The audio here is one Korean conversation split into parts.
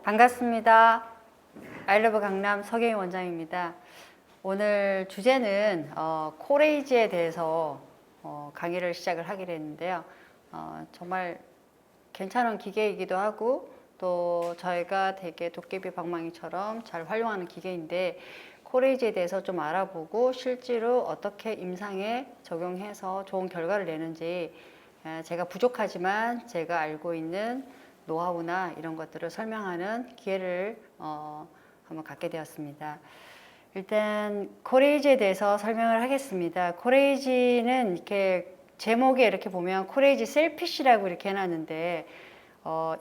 반갑습니다. 아이러브 강남 서경희 원장입니다. 오늘 주제는 코레이지에 대해서 강의를 시작을 하기로 했는데요. 정말 괜찮은 기계이기도 하고 또 저희가 되게 도깨비 방망이처럼 잘 활용하는 기계인데 코레이지에 대해서 좀 알아보고 실제로 어떻게 임상에 적용해서 좋은 결과를 내는지 제가 부족하지만 제가 알고 있는 노하우나 이런 것들을 설명하는 기회를 한번 갖게 되었습니다. 일단 코레이지에 대해서 설명을 하겠습니다. 코레이지는 이렇게 제목에 이렇게 보면 코레이지 셀피쉬라고 이렇게 해놨는데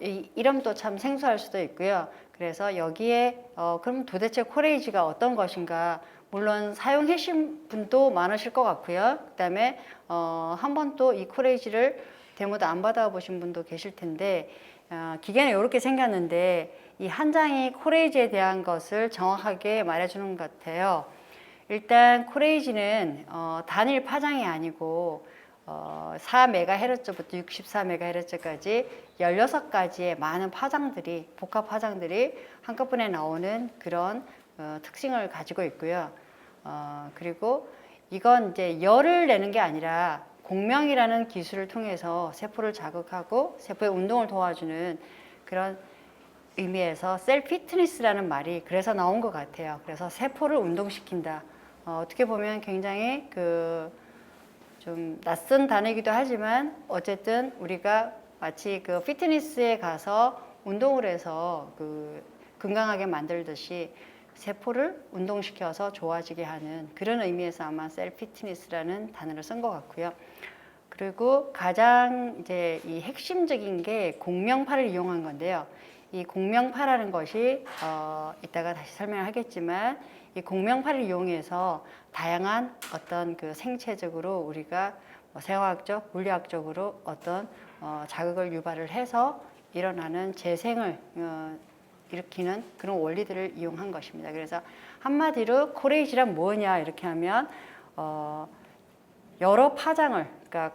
이 이름도 참 생소할 수도 있고요. 그래서 여기에 그럼 도대체 코레이지가 어떤 것인가, 물론 사용하신 분도 많으실 것 같고요. 그 다음에 한 번도 이 코레이지를 데모도 안 받아보신 분도 계실 텐데 기계는 이렇게 생겼는데 이 한 장이 코레이지에 대한 것을 정확하게 말해주는 것 같아요. 일단 코레이지는 단일 파장이 아니고 4MHz부터 64MHz까지 16가지의 많은 파장들이, 복합 파장들이 한꺼번에 나오는 그런 특징을 가지고 있고요. 그리고 이건 이제 열을 내는 게 아니라 공명이라는 기술을 통해서 세포를 자극하고 세포의 운동을 도와주는 그런 의미에서 셀 피트니스라는 말이 그래서 나온 것 같아요. 그래서 세포를 운동시킨다. 어떻게 보면 굉장히 좀 낯선 단어이기도 하지만 어쨌든 우리가 마치 그 피트니스에 가서 운동을 해서 건강하게 만들듯이 세포를 운동시켜서 좋아지게 하는 그런 의미에서 아마 셀 피트니스라는 단어를 쓴 것 같고요. 그리고 가장 이제 이 핵심적인 게 공명파를 이용한 건데요. 이 공명파라는 것이 이따가 다시 설명을 하겠지만 이 공명파를 이용해서 다양한 어떤 그 생체적으로 우리가 생화학적, 물리학적으로 어떤 자극을 유발을 해서 일어나는 재생을 일으키는 그런 원리들을 이용한 것입니다. 그래서 한마디로 코레이지란 뭐냐 이렇게 하면 여러 파장을, 그러니까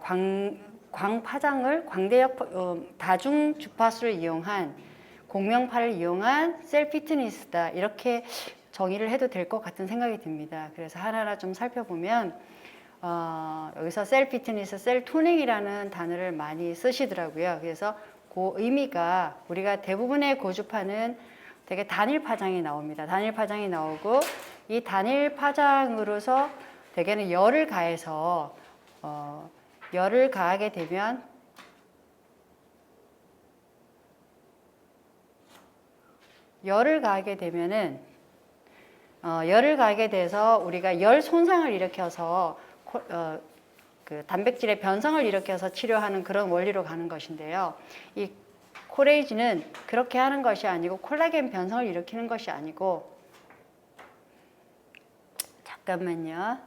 광파장을 광대역 다중 주파수를 이용한 공명파를 이용한 셀 피트니스다, 이렇게 정의를 해도 될 것 같은 생각이 듭니다. 그래서 하나하나 좀 살펴보면 여기서 셀 피트니스, 셀 투닝이라는 단어를 많이 쓰시더라고요. 그래서 그 의미가 우리가 대부분의 고주파는 되게 단일 파장이 나옵니다. 단일 파장이 나오고 이 단일 파장으로서 대개는 열을 가해서 열을 가하게 되면 열을 가하게 돼서 우리가 열 손상을 일으켜서 그 단백질의 변성을 일으켜서 치료하는 그런 원리로 가는 것인데요. 이 코레이지는 그렇게 하는 것이 아니고 콜라겐 변성을 일으키는 것이 아니고, 잠깐만요.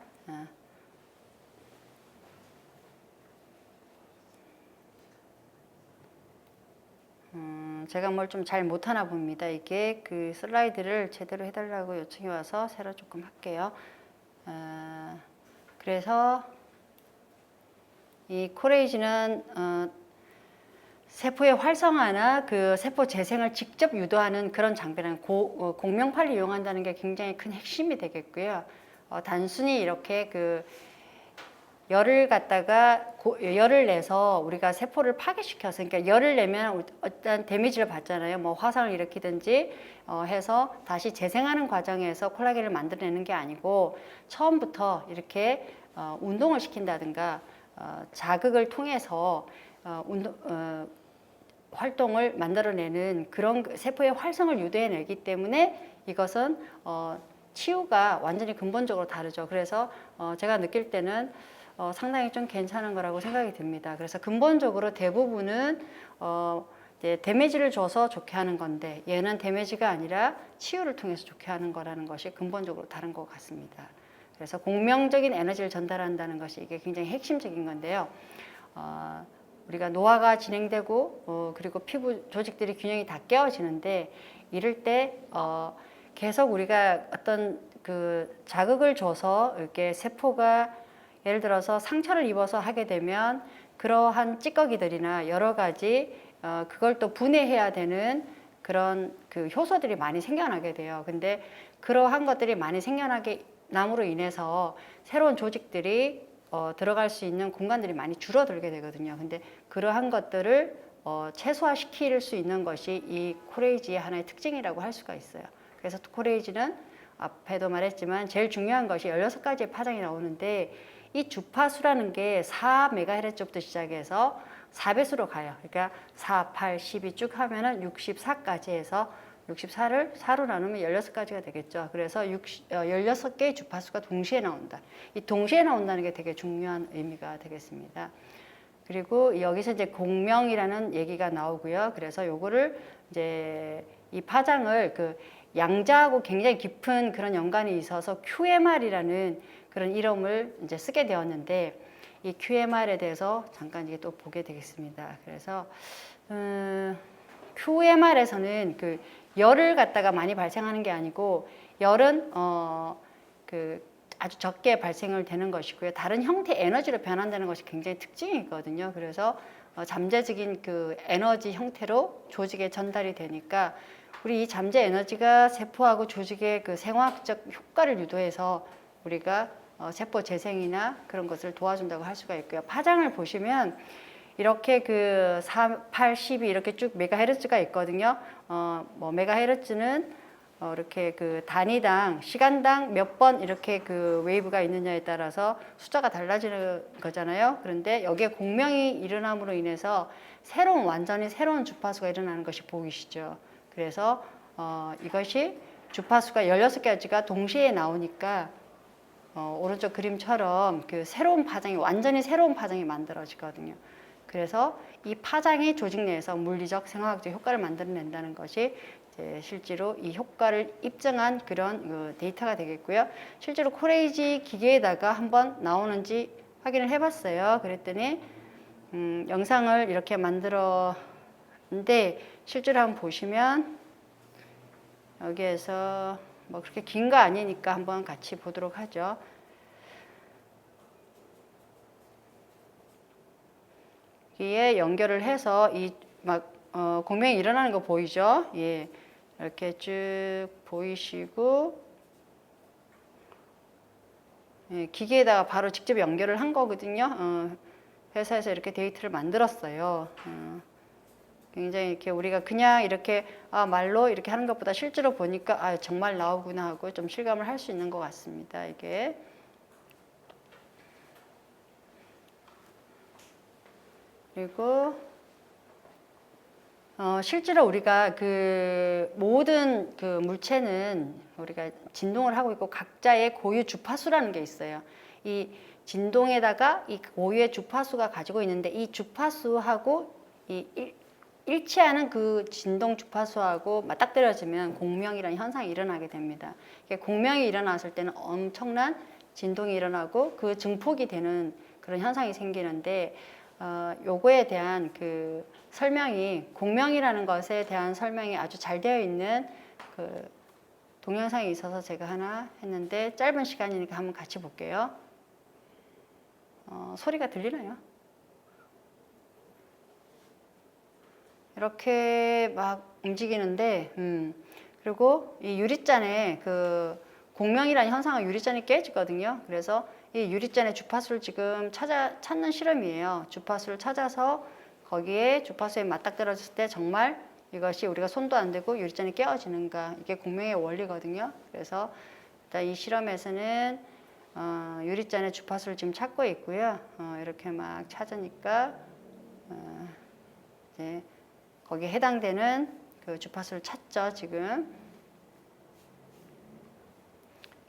제가 뭘 좀 잘 못하나 봅니다. 이게 그 슬라이드를 제대로 해달라고 요청이 와서 새로 조금 할게요. 그래서 이 코레이지는 세포의 활성화나 그 세포 재생을 직접 유도하는 그런 장비라는 공명파를 이용한다는 게 굉장히 큰 핵심이 되겠고요. 단순히 이렇게 열을 내서 우리가 세포를 파괴시켜서, 그러니까 열을 내면 어떤 데미지를 받잖아요. 뭐 화상을 일으키든지 해서 다시 재생하는 과정에서 콜라겐을 만들어내는 게 아니고 처음부터 이렇게 운동을 시킨다든가 자극을 통해서 활동을 만들어내는 그런 세포의 활성을 유도해내기 때문에 이것은 치유가 완전히 근본적으로 다르죠. 그래서 제가 느낄 때는 상당히 좀 괜찮은 거라고 생각이 듭니다. 그래서 근본적으로 대부분은 이제 데미지를 줘서 좋게 하는 건데 얘는 데미지가 아니라 치유를 통해서 좋게 하는 거라는 것이 근본적으로 다른 것 같습니다. 그래서 공명적인 에너지를 전달한다는 것이 이게 굉장히 핵심적인 건데요. 우리가 노화가 진행되고 그리고 피부 조직들이 균형이 다 깨어지는데 이럴 때 계속 우리가 어떤 그 자극을 줘서 이렇게 세포가 예를 들어서 상처를 입어서 하게 되면 그러한 찌꺼기들이나 여러 가지 그걸 또 분해해야 되는 그런 그 효소들이 많이 생겨나게 돼요. 근데 그러한 것들이 많이 생겨나게 남으로 인해서 새로운 조직들이 들어갈 수 있는 공간들이 많이 줄어들게 되거든요. 근데 그러한 것들을 최소화시킬 수 있는 것이 이 코레이지의 하나의 특징이라고 할 수가 있어요. 그래서 코레이지는 앞에도 말했지만 제일 중요한 것이 16가지의 파장이 나오는데 이 주파수라는 게 4MHz부터 시작해서 4배수로 가요. 그러니까 4, 8, 12 쭉 하면은 64까지 해서 64를 4로 나누면 16가지가 되겠죠. 그래서 16개의 주파수가 동시에 나온다. 이 동시에 나온다는 게 되게 중요한 의미가 되겠습니다. 그리고 여기서 이제 공명이라는 얘기가 나오고요. 그래서 요거를 이제 이 파장을 그 양자하고 굉장히 깊은 그런 연관이 있어서 QMR이라는 그런 이름을 이제 쓰게 되었는데 이 QMR에 대해서 잠깐 이게 또 보게 되겠습니다. 그래서 QMR에서는 그 열을 갖다가 많이 발생하는 게 아니고 열은 그 아주 적게 발생을 되는 것이고요. 다른 형태의 에너지로 변환되는 것이 굉장히 특징이거든요. 그래서 잠재적인 그 에너지 형태로 조직에 전달이 되니까 우리 이 잠재 에너지가 세포하고 조직의 그 생화학적 효과를 유도해서 우리가 세포 재생이나 그런 것을 도와준다고 할 수가 있고요. 파장을 보시면 이렇게 그 4, 8, 12 이렇게 쭉 메가헤르츠가 있거든요. 뭐 메가헤르츠는 이렇게 그 단위당 시간당 몇 번 이렇게 그 웨이브가 있느냐에 따라서 숫자가 달라지는 거잖아요. 그런데 여기에 공명이 일어남으로 인해서 완전히 새로운 주파수가 일어나는 것이 보이시죠. 그래서 이것이 주파수가 16가지가 동시에 나오니까 오른쪽 그림처럼 그 완전히 새로운 파장이 만들어지거든요. 그래서 이 파장이 조직 내에서 물리적, 생화학적 효과를 만들어낸다는 것이 이제 실제로 이 효과를 입증한 그런 데이터가 되겠고요. 실제로 코레이지 기계에다가 한번 나오는지 확인을 해봤어요. 그랬더니 영상을 이렇게 만들었는데 실제로 한번 보시면 여기에서 뭐 그렇게 긴 거 아니니까 한번 같이 보도록 하죠. 여기에 연결을 해서 공명이 일어나는 거 보이죠? 예. 이렇게 쭉 보이시고, 예, 기계에다가 바로 직접 연결을 한 거거든요. 회사에서 이렇게 데이터를 만들었어요. 굉장히 이렇게 우리가 그냥 이렇게 말로 이렇게 하는 것보다 실제로 보니까 정말 나오구나 하고 좀 실감을 할 수 있는 것 같습니다. 이게. 그리고 실제로 우리가 그 모든 그 물체는 우리가 진동을 하고 있고 각자의 고유 주파수라는 게 있어요. 이 진동에다가 이 고유의 주파수가 가지고 있는데 이 주파수하고 일치하는 그 진동 주파수하고 맞닥뜨려지면 공명이라는 현상이 일어나게 됩니다. 공명이 일어났을 때는 엄청난 진동이 일어나고 그 증폭이 되는 그런 현상이 생기는데 요거에 대한 그 설명이 공명이라는 것에 대한 설명이 아주 잘 되어 있는 그 동영상이 있어서 제가 하나 했는데 짧은 시간이니까 한번 같이 볼게요. 소리가 들리나요? 이렇게 막 움직이는데 그리고 이 유리잔에 그 공명이라는 현상은 유리잔이 깨지거든요. 그래서 이 유리잔의 주파수를 지금 찾는 실험이에요. 주파수를 찾아서 거기에 주파수에 맞닥뜨려졌을 때 정말 이것이 우리가 손도 안 대고 유리잔이 깨어지는가, 이게 공명의 원리거든요. 그래서 일단 이 실험에서는 유리잔의 주파수를 지금 찾고 있고요. 이렇게 막 찾으니까 이제 거기에 해당되는 그 주파수를 찾죠. 지금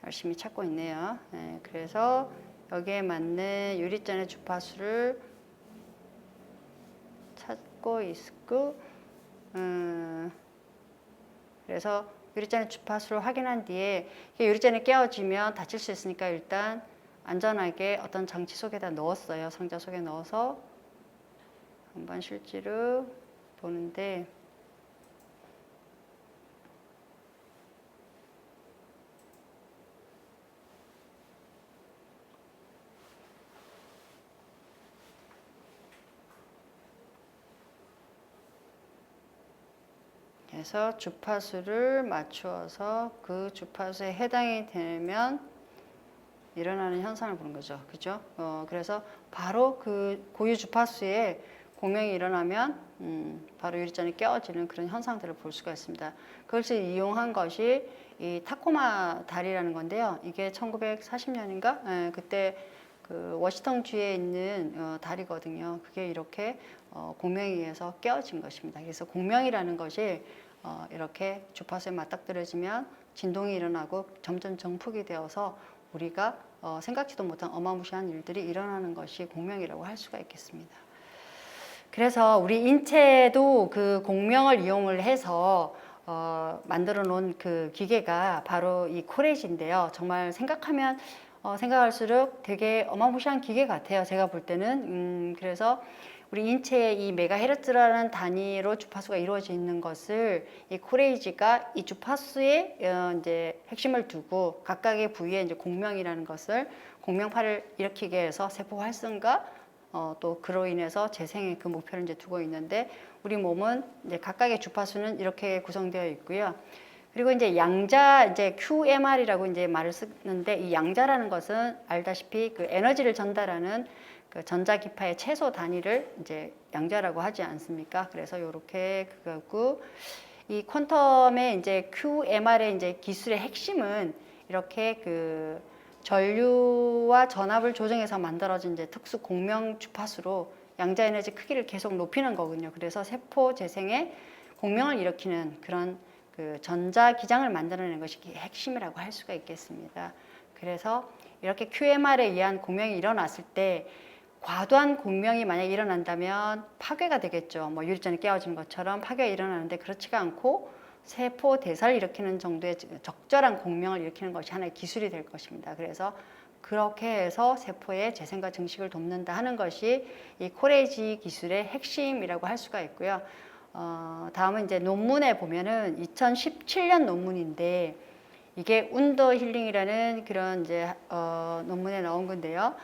열심히 찾고 있네요. 네, 그래서 여기에 맞는 유리잔의 주파수를 찾고 있고, 그래서 유리잔의 주파수를 확인한 뒤에 유리잔이 깨어지면 다칠 수 있으니까 일단 안전하게 어떤 장치 속에다 넣었어요. 상자 속에 넣어서 한번 실제로 보는데 해서 주파수를 맞추어서 그 주파수에 해당이 되면 일어나는 현상을 보는 거죠. 그죠? 그래서 바로 그 고유 주파수에 공명이 일어나면 바로 유리잔이 깨어지는 그런 현상들을 볼 수가 있습니다. 그것을 이용한 것이 이 타코마 달이라는 건데요. 이게 1940년인가? 예, 그때 그 워싱턴주에 있는 달이거든요. 그게 이렇게 공명에 의해서 깨어진 것입니다. 그래서 공명이라는 것이 이렇게 주파수에 맞닥뜨려지면 진동이 일어나고 점점 정폭이 되어서 우리가 생각지도 못한 어마무시한 일들이 일어나는 것이 공명이라고 할 수가 있겠습니다. 그래서 우리 인체도 그 공명을 이용을 해서 만들어 놓은 그 기계가 바로 이 코레지인데요. 정말 생각하면 생각할수록 되게 어마무시한 기계 같아요. 제가 볼 때는. 그래서 우리 인체의 이 메가헤르츠라는 단위로 주파수가 이루어져 있는 것을 이 코레이지가 이 주파수에 이제 핵심을 두고 각각의 부위에 이제 공명이라는 것을 공명파를 일으키게 해서 세포 활성과 또 그로 인해서 재생의 그 목표를 이제 두고 있는데 우리 몸은 이제 각각의 주파수는 이렇게 구성되어 있고요. 그리고 이제 양자 이제 QMR이라고 이제 말을 쓰는데 이 양자라는 것은 알다시피 그 에너지를 전달하는 그 전자기파의 최소 단위를 이제 양자라고 하지 않습니까? 그래서 이렇게 그거고 이 퀀텀의 이제 QMR의 이제 기술의 핵심은 이렇게 그 전류와 전압을 조정해서 만들어진 이제 특수 공명 주파수로 양자 에너지 크기를 계속 높이는 거군요. 그래서 세포 재생에 공명을 일으키는 그런 그 전자 기장을 만들어내는 것이 핵심이라고 할 수가 있겠습니다. 그래서 이렇게 QMR에 의한 공명이 일어났을 때 과도한 공명이 만약에 일어난다면 파괴가 되겠죠. 뭐 유리잔이 깨어진 것처럼 파괴가 일어나는데 그렇지가 않고 세포 대사를 일으키는 정도의 적절한 공명을 일으키는 것이 하나의 기술이 될 것입니다. 그래서 그렇게 해서 세포의 재생과 증식을 돕는다 하는 것이 이 코레이지 기술의 핵심이라고 할 수가 있고요. 다음은 이제 논문에 보면은 2017년 논문인데 이게 운더 힐링이라는 그런 이제 논문에 나온 건데요.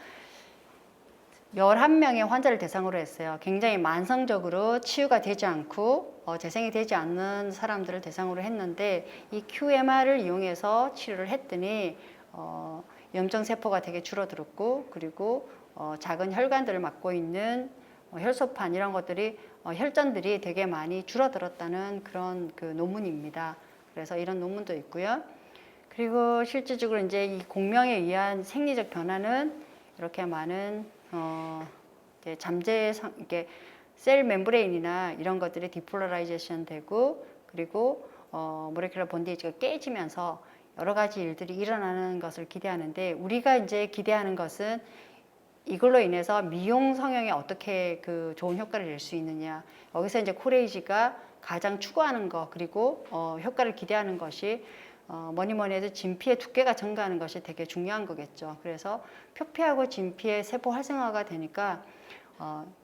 11명의 환자를 대상으로 했어요. 굉장히 만성적으로 치유가 되지 않고 재생이 되지 않는 사람들을 대상으로 했는데 이 QMR을 이용해서 치료를 했더니 염증 세포가 되게 줄어들었고 그리고 작은 혈관들을 막고 있는 혈소판 이런 것들이 혈전들이 되게 많이 줄어들었다는 그런 그 논문입니다. 그래서 이런 논문도 있고요. 그리고 실질적으로 이제 이 공명에 의한 생리적 변화는 이렇게 많은 잠재 이렇게 셀 멤브레인이나 이런 것들이 디폴라라이제이션 되고 그리고 모레큘러 본디에이지가 깨지면서 여러 가지 일들이 일어나는 것을 기대하는데 우리가 이제 기대하는 것은 이걸로 인해서 미용 성형에 어떻게 그 좋은 효과를 낼 수 있느냐. 여기서 이제 코레이지가 가장 추구하는 것 그리고 효과를 기대하는 것이 뭐니 해도 진피의 두께가 증가하는 것이 되게 중요한 거겠죠. 그래서 표피하고 진피의 세포 활성화가 되니까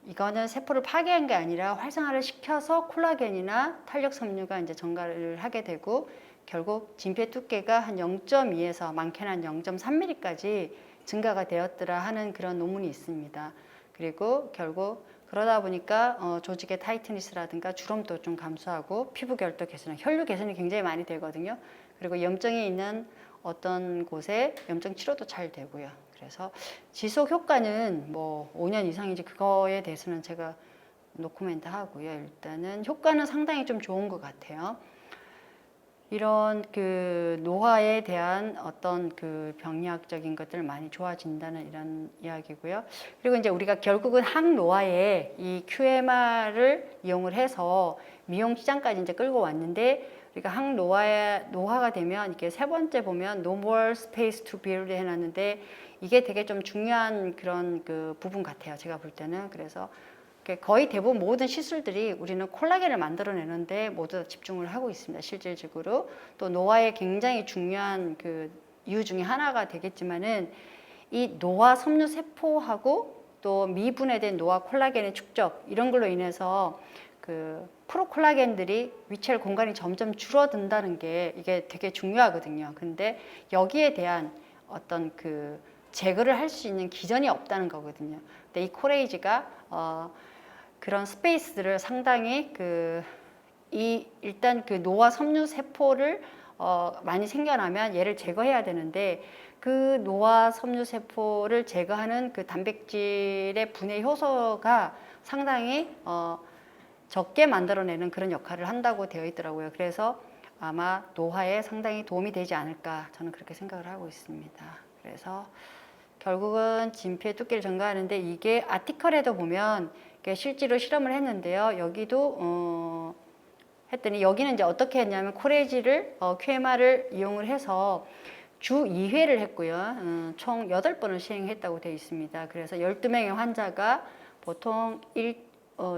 이거는 세포를 파괴한 게 아니라 활성화를 시켜서 콜라겐이나 탄력 섬유가 이제 증가를 하게 되고 결국 진피의 두께가 한 0.2에서 많게는 한 0.3mm까지 증가가 되었더라 하는 그런 논문이 있습니다. 그리고 결국 그러다 보니까 조직의 타이트니스라든가 주름도 좀 감소하고 피부 결도 개선, 혈류 개선이 굉장히 많이 되거든요. 그리고 염증이 있는 어떤 곳에 염증 치료도 잘 되고요. 그래서 지속 효과는 뭐 5년 이상인지 그거에 대해서는 제가 노코멘트 하고요. 일단은 효과는 상당히 좀 좋은 것 같아요. 이런 그 노화에 대한 어떤 그 병리학적인 것들 많이 좋아진다는 이런 이야기고요. 그리고 이제 우리가 결국은 항노화에 이 QMR을 이용을 해서 미용 시장까지 이제 끌고 왔는데 우리가 노화가 되면 이렇게 세 번째 보면 No more space to build 해놨는데 이게 되게 좀 중요한 그런 그 부분 같아요. 제가 볼 때는. 그래서 거의 대부분 모든 시술들이 우리는 콜라겐을 만들어내는데 모두 집중을 하고 있습니다. 실질적으로. 또 노화의 굉장히 중요한 그 이유 중에 하나가 되겠지만은 이 노화 섬유 세포하고 또 미분해된 노화 콜라겐의 축적 이런 걸로 인해서 그 프로콜라겐들이 위치할 공간이 점점 줄어든다는 게 이게 되게 중요하거든요. 근데 여기에 대한 어떤 그 제거를 할 수 있는 기전이 없다는 거거든요. 근데 이 코레이지가 그런 스페이스들을 상당히 그 일단 그 노화 섬유 세포를 많이 생겨나면 얘를 제거해야 되는데 그 노화 섬유 세포를 제거하는 그 단백질의 분해 효소가 상당히 적게 만들어내는 그런 역할을 한다고 되어 있더라고요. 그래서 아마 노화에 상당히 도움이 되지 않을까 저는 그렇게 생각을 하고 있습니다. 그래서 결국은 진피의 두께를 증가하는데 이게 아티클에도 보면 실제로 실험을 했는데요. 여기도 했더니 여기는 이제 어떻게 했냐면 코레이지를 QMR을 이용을 해서 주 2회를 했고요. 총 8번을 시행했다고 되어 있습니다. 그래서 12명의 환자가 보통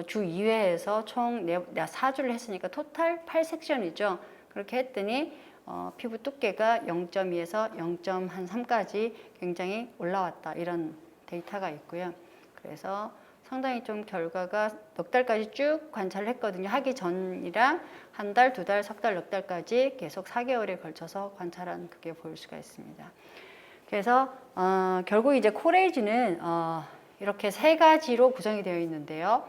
주 2회에서 총 4주를 했으니까 토탈 8섹션이죠. 그렇게 했더니 피부 두께가 0.2에서 0.3까지 굉장히 올라왔다. 이런 데이터가 있고요. 그래서 상당히 좀 결과가 넉 달까지 쭉 관찰을 했거든요. 하기 전이랑 한 달, 두 달, 석 달, 넉 달까지 계속 4개월에 걸쳐서 관찰한 그게 보일 수가 있습니다. 그래서 결국 이제 코레이지는 이렇게 세 가지로 구성이 되어 있는데요.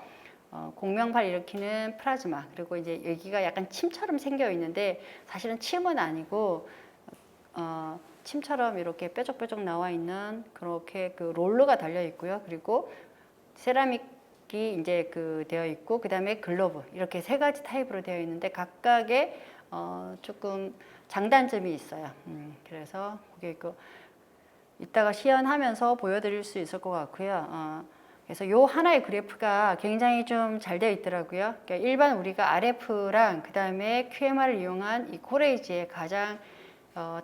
공명파를 일으키는 플라즈마, 그리고 이제 여기가 약간 침처럼 생겨 있는데 사실은 침은 아니고 침처럼 이렇게 뾰족뾰족 나와 있는 그렇게 그 롤러가 달려 있고요. 그리고 세라믹이 이제 되어 있고, 그 다음에 글로브, 이렇게 세 가지 타입으로 되어 있는데 각각의 조금 장단점이 있어요. 그래서 그게 이따가 시연하면서 보여드릴 수 있을 것 같고요. 그래서 요 하나의 그래프가 굉장히 좀 잘 되어 있더라고요. 그러니까 일반 우리가 RF랑 그 다음에 QMR을 이용한 이 코레이지의 가장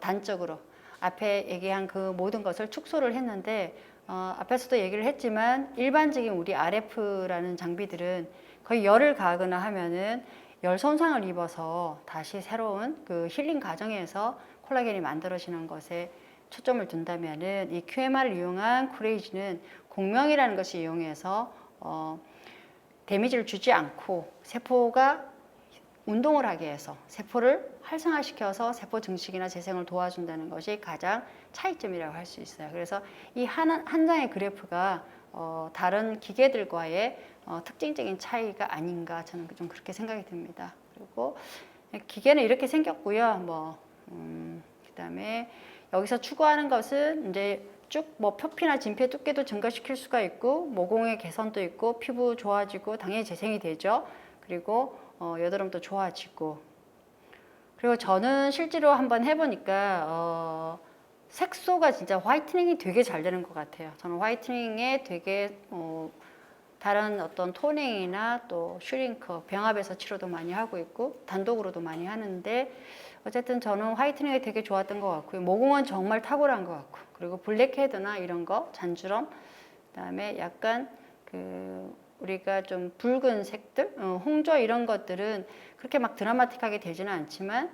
단적으로 앞에 얘기한 그 모든 것을 축소를 했는데 앞에서도 얘기를 했지만 일반적인 우리 RF라는 장비들은 거의 열을 가하거나 하면은 열 손상을 입어서 다시 새로운 그 힐링 과정에서 콜라겐이 만들어지는 것에 초점을 둔다면은 이 QMR을 이용한 코레이지는 공명이라는 것을 이용해서 데미지를 주지 않고 세포가 운동을 하게 해서 세포를 활성화시켜서 세포 증식이나 재생을 도와준다는 것이 가장 차이점이라고 할 수 있어요. 그래서 이 한 장의 그래프가 다른 기계들과의 특징적인 차이가 아닌가 저는 좀 그렇게 생각이 듭니다. 그리고 기계는 이렇게 생겼고요. 그다음에 여기서 추구하는 것은 이제 쭉 표피나 진피의 두께도 증가시킬 수가 있고 모공의 개선도 있고 피부 좋아지고 당연히 재생이 되죠. 그리고 여드름도 좋아지고, 그리고 저는 실제로 한번 해보니까 색소가 진짜 화이트닝이 되게 잘 되는 것 같아요. 저는 화이트닝에 되게 다른 어떤 토닝이나 또 슈링크, 병합에서 치료도 많이 하고 있고 단독으로도 많이 하는데 어쨌든 저는 화이트닝이 되게 좋았던 것 같고요. 모공은 정말 탁월한 것 같고, 그리고 블랙헤드나 이런 거, 잔주름, 그다음에 약간 우리가 좀 붉은 색들, 홍조 이런 것들은 그렇게 막 드라마틱하게 되지는 않지만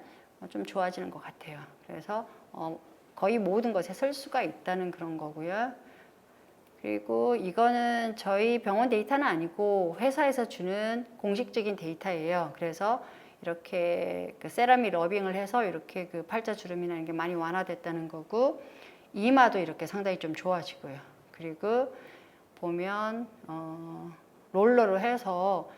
좀 좋아지는 것 같아요. 그래서 거의 모든 것에 쓸 수가 있다는 그런 거고요. 그리고 이거는 저희 병원 데이터는 아니고 회사에서 주는 공식적인 데이터예요. 그래서 이렇게 세라믹 러빙을 해서 이렇게 팔자 주름이나 이런 게 많이 완화됐다는 거고, 이마도 이렇게 상당히 좀 좋아지고요. 그리고 보면 롤러로 해서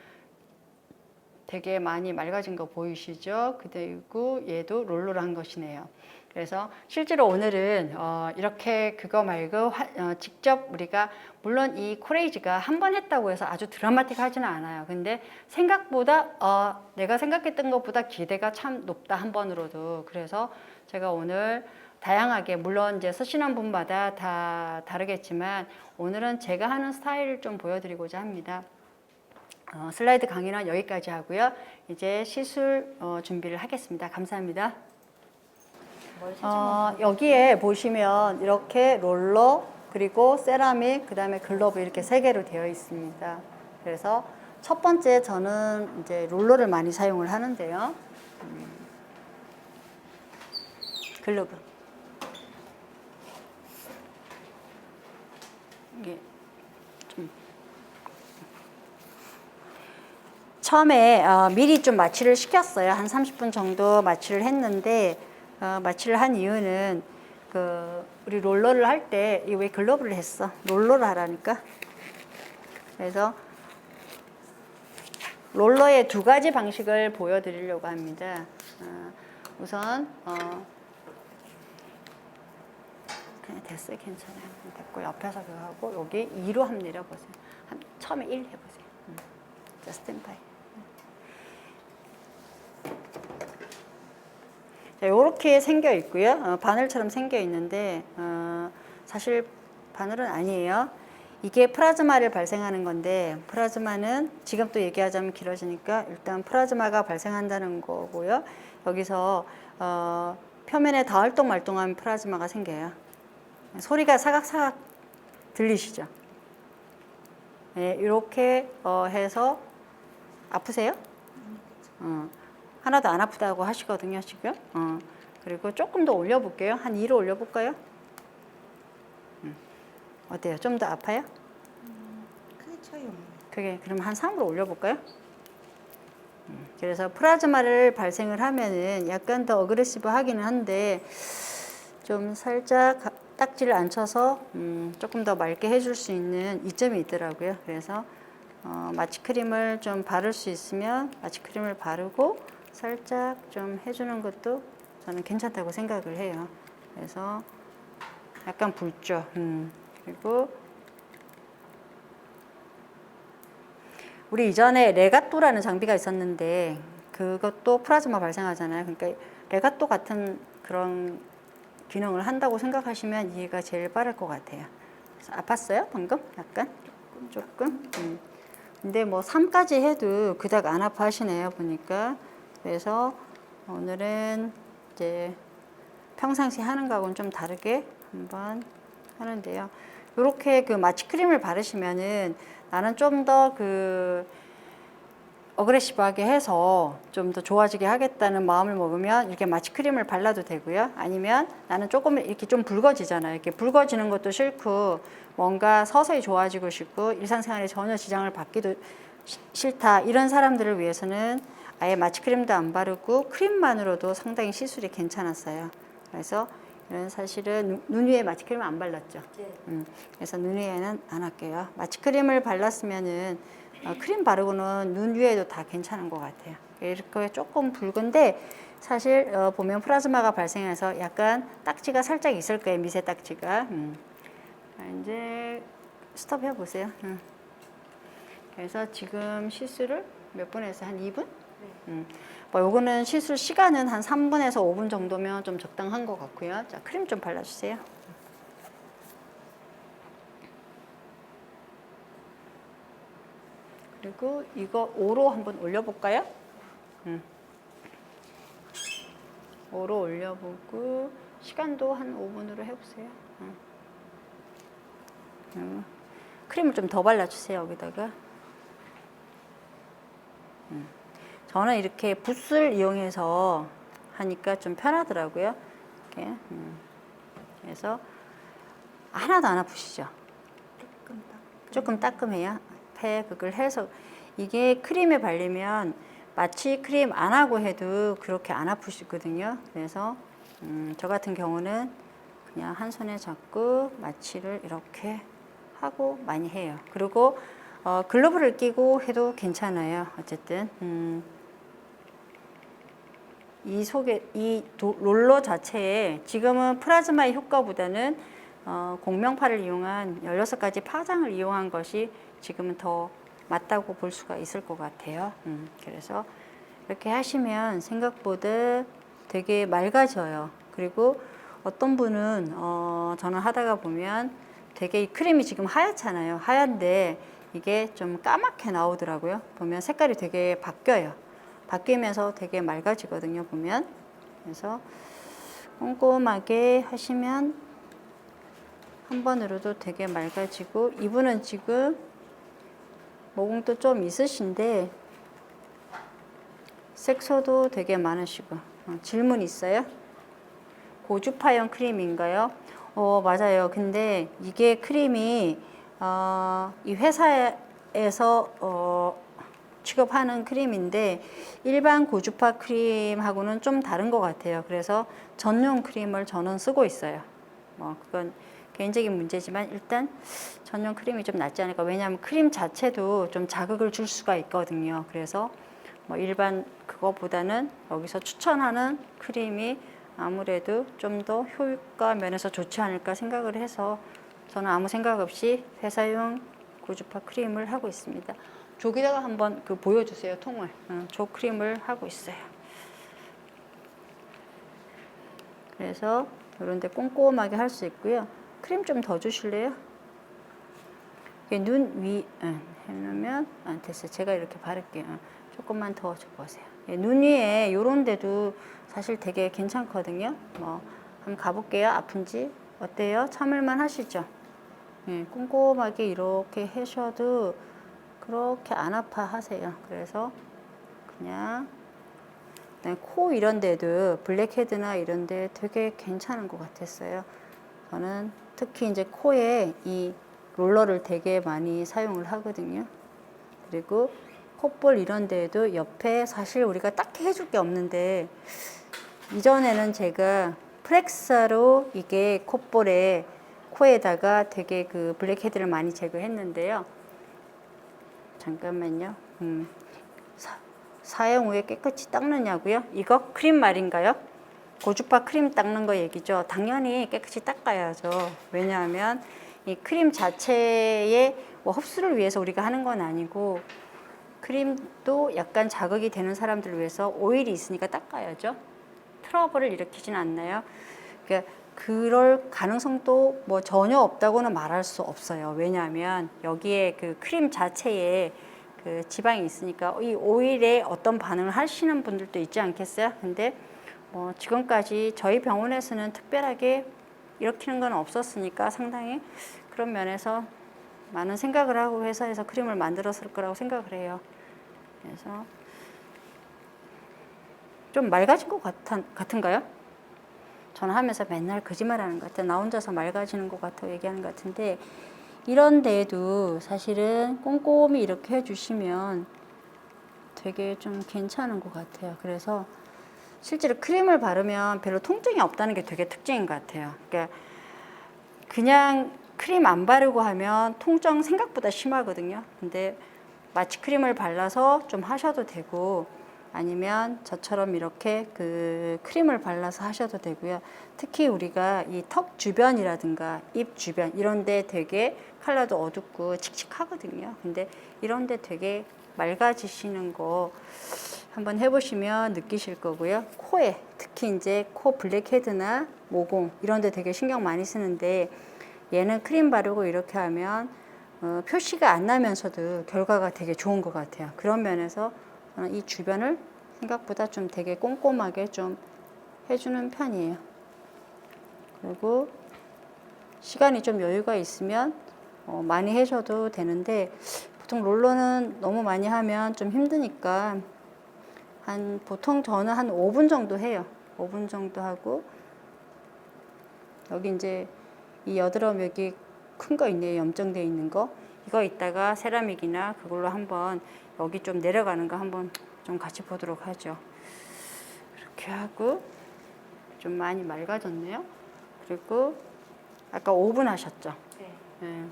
되게 많이 맑아진 거 보이시죠? 그리고 얘도 롤러로 한 것이네요. 그래서 실제로 오늘은 이렇게 그거 말고 직접 우리가, 물론 이 코레이지가 한 번 했다고 해서 아주 드라마틱하지는 않아요. 근데 생각보다 내가 생각했던 것보다 기대가 참 높다, 한 번으로도. 그래서 제가 오늘 다양하게, 물론 이제 쓰시는 분마다 다 다르겠지만 오늘은 제가 하는 스타일을 좀 보여드리고자 합니다. 슬라이드 강의는 여기까지 하고요. 이제 시술 준비를 하겠습니다. 감사합니다. 여기에 보시면 이렇게 롤러, 그리고 세라믹, 그 다음에 글러브 이렇게 세 개로 되어 있습니다. 그래서 첫 번째 저는 이제 롤러를 많이 사용을 하는데요. 글러브. 이게 좀 처음에 미리 좀 마취를 시켰어요. 한 30분 정도 마취를 했는데, 마취를 한 이유는 우리 롤러를 할 때 왜 글러브를 했어? 롤러를 하라니까. 그래서 롤러의 두 가지 방식을 보여드리려고 합니다. 우선 그냥 됐어요. 괜찮아요. 됐고 옆에서 그거 하고 여기 2로 한번 내려보세요. 처음에 1 해보세요. 자, 스탠바이. 자, 이렇게 생겨 있고요. 바늘처럼 생겨 있는데 사실 바늘은 아니에요. 이게 플라즈마를 발생하는 건데 플라즈마는 지금 또 얘기하자면 길어지니까 일단 플라즈마가 발생한다는 거고요. 여기서 표면에 닿을동 말동하면 플라즈마가 생겨요. 소리가 사각사각 들리시죠? 네, 이렇게 해서 아프세요? 하나도 안 아프다고 하시거든요, 지금. 그리고 조금 더 올려볼게요. 한 2로 올려볼까요? 어때요? 좀 더 아파요? 크게 차이 없네요. 그게 그럼 한 3으로 올려볼까요? 그래서 플라즈마를 발생을 하면은 약간 더 어그레시브 하기는 한데 좀 살짝 딱지를 안 쳐서 조금 더 맑게 해줄 수 있는 이점이 있더라고요. 그래서 마취크림을 좀 바를 수 있으면 마취크림을 바르고 살짝 좀 해주는 것도 저는 괜찮다고 생각을 해요. 그래서 약간 붉죠. 그리고 우리 이전에 레가또라는 장비가 있었는데 그것도 플라즈마 발생하잖아요. 그러니까 레가또 같은 그런 기능을 한다고 생각하시면 이해가 제일 빠를 것 같아요. 그래서 아팠어요? 방금? 약간? 조금? 근데 뭐 3까지 해도 그닥 안 아파하시네요. 보니까. 그래서 오늘은 이제 평상시 하는 거하고는 좀 다르게 한번 하는데요. 이렇게 그 마취크림을 바르시면은 나는 좀 더 그 어그레시브하게 해서 좀 더 좋아지게 하겠다는 마음을 먹으면 이렇게 마취크림을 발라도 되고요. 아니면 나는 조금 이렇게 좀 붉어지잖아요. 이렇게 붉어지는 것도 싫고 뭔가 서서히 좋아지고 싶고 일상생활에 전혀 지장을 받기도 싫다. 이런 사람들을 위해서는 아예 마취크림도 안 바르고 크림만으로도 상당히 시술이 괜찮았어요. 그래서 이런 사실은 눈 위에 마취크림 안 발랐죠. 네. 그래서 눈 위에는 안 할게요. 마취크림을 발랐으면은 크림 바르고는 눈 위에도 다 괜찮은 것 같아요. 이렇게 조금 붉은데 사실 보면 플라즈마가 발생해서 약간 딱지가 살짝 있을 거예요. 미세 딱지가. 이제 스톱 해보세요. 그래서 지금 시술을 몇 분 해서 한 2분? 네. 뭐 요거는 시술 시간은 한 3분에서 5분 정도면 좀 적당한 것 같고요. 자, 크림 좀 발라주세요. 그리고 이거 5로 한번 올려볼까요? 5로 올려보고 시간도 한 5분으로 해보세요. 크림을 좀 더 발라주세요. 여기다가. 저는 이렇게 붓을 이용해서 하니까 좀 편하더라고요. 이렇게. 그래서 하나도 안 아프시죠? 조금 따끔해요. 그걸 해서 이게 크림에 발리면 마취 크림 안 하고 해도 그렇게 안 아프시거든요. 그래서 저 같은 경우는 그냥 한 손에 잡고 마취를 이렇게 하고 많이 해요. 그리고 글러브를 끼고 해도 괜찮아요. 어쨌든 이 롤러 자체에 지금은 플라즈마의 효과보다는 공명파를 이용한 16가지 파장을 이용한 것이 지금은 더 맞다고 볼 수가 있을 것 같아요. 그래서 이렇게 하시면 생각보다 되게 맑아져요. 그리고 어떤 분은 저는 하다가 보면 되게 이 크림이 지금 하얗잖아요. 하얀데 이게 좀 까맣게 나오더라고요. 보면 색깔이 되게 바뀌어요. 바뀌면서 되게 맑아지거든요. 보면. 그래서 꼼꼼하게 하시면 한 번으로도 되게 맑아지고, 이분은 지금 모공도 좀 있으신데 색소도 되게 많으시고. 질문 있어요? 고주파형 크림인가요? 맞아요. 근데 이게 크림이 이 회사에서 취급하는 크림인데 일반 고주파 크림하고는 좀 다른 것 같아요. 그래서 전용 크림을 저는 쓰고 있어요. 그건 개인적인 문제지만 일단 전용 크림이 좀 낫지 않을까. 왜냐하면 크림 자체도 좀 자극을 줄 수가 있거든요. 그래서 뭐 일반 그거보다는 여기서 추천하는 크림이 아무래도 좀 더 효과 면에서 좋지 않을까 생각을 해서 저는 아무 생각 없이 회사용 고주파 크림을 하고 있습니다. 저기다가 한번 그 보여주세요, 통을. 저 크림을 하고 있어요. 그래서 이런 데 꼼꼼하게 할 수 있고요. 크림 좀 더 주실래요? 눈 위 해놓으면 됐어요. 제가 이렇게 바를게요. 조금만 더 줘보세요. 눈 위에 이런 데도 사실 되게 괜찮거든요. 뭐 한번 가볼게요. 아픈지 어때요? 참을만 하시죠? 꼼꼼하게 이렇게 하셔도 그렇게 안 아파 하세요. 그래서 그냥 코 이런 데도 블랙헤드나 이런 데 되게 괜찮은 것 같았어요. 저는 특히 이제 코에 이 롤러를 되게 많이 사용을 하거든요. 그리고 콧볼 이런 데에도 옆에 사실 우리가 딱히 해줄 게 없는데 이전에는 제가 프렉사로 이게 콧볼에 코에다가 되게 그 블랙헤드를 많이 제거했는데요. 잠깐만요. 사용 후에 깨끗이 닦느냐고요? 이거 크림 말인가요? 고주파 크림 닦는 거 얘기죠. 당연히 깨끗이 닦아야죠. 왜냐하면 이 크림 자체의 뭐 흡수를 위해서 우리가 하는 건 아니고 크림도 약간 자극이 되는 사람들을 위해서 오일이 있으니까 닦아야죠. 트러블을 일으키진 않나요? 그러니까 그럴 가능성도 뭐 전혀 없다고는 말할 수 없어요. 왜냐하면 여기에 그 크림 자체에 그 지방이 있으니까 이 오일에 어떤 반응을 하시는 분들도 있지 않겠어요? 근데 뭐 지금까지 저희 병원에서는 특별하게 일으키는 건 없었으니까 상당히 그런 면에서 많은 생각을 하고 회사에서 크림을 만들었을 거라고 생각을 해요. 그래서 좀 맑아진 것 같은가요? 저는 하면서 맨날 거짓말하는 것 같아요. 나 혼자서 맑아지는 것 같다고 얘기하는 것 같은데 이런 데에도 사실은 꼼꼼히 이렇게 해주시면 되게 좀 괜찮은 것 같아요. 그래서 실제로 크림을 바르면 별로 통증이 없다는 게 되게 특징인 것 같아요. 그러니까 그냥 크림 안 바르고 하면 통증 생각보다 심하거든요. 근데 마취 크림을 발라서 좀 하셔도 되고 아니면 저처럼 이렇게 그 크림을 발라서 하셔도 되고요. 특히 우리가 이 턱 주변이라든가 입 주변 이런 데 되게 컬러도 어둡고 칙칙하거든요. 근데 이런 데 되게 맑아지시는 거 한번 해보시면 느끼실 거고요. 코에 특히 이제 코 블랙헤드나 모공 이런 데 되게 신경 많이 쓰는데 얘는 크림 바르고 이렇게 하면 표시가 안 나면서도 결과가 되게 좋은 것 같아요. 그런 면에서 저는 이 주변을 생각보다 좀 되게 꼼꼼하게 좀 해주는 편이에요. 그리고 시간이 좀 여유가 있으면 많이 해줘도 되는데 보통 롤러는 너무 많이 하면 좀 힘드니까 보통 저는 한 5분 정도 해요. 5분 정도 하고 여기 이제 이 여드름 여기 큰 거 있네요. 염증돼 있는 거. 이거 이따가 세라믹이나 그걸로 한번 여기 좀 내려가는 거 한번 좀 같이 보도록 하죠. 이렇게 하고 좀 많이 맑아졌네요. 그리고 아까 5분 하셨죠? 네. 네.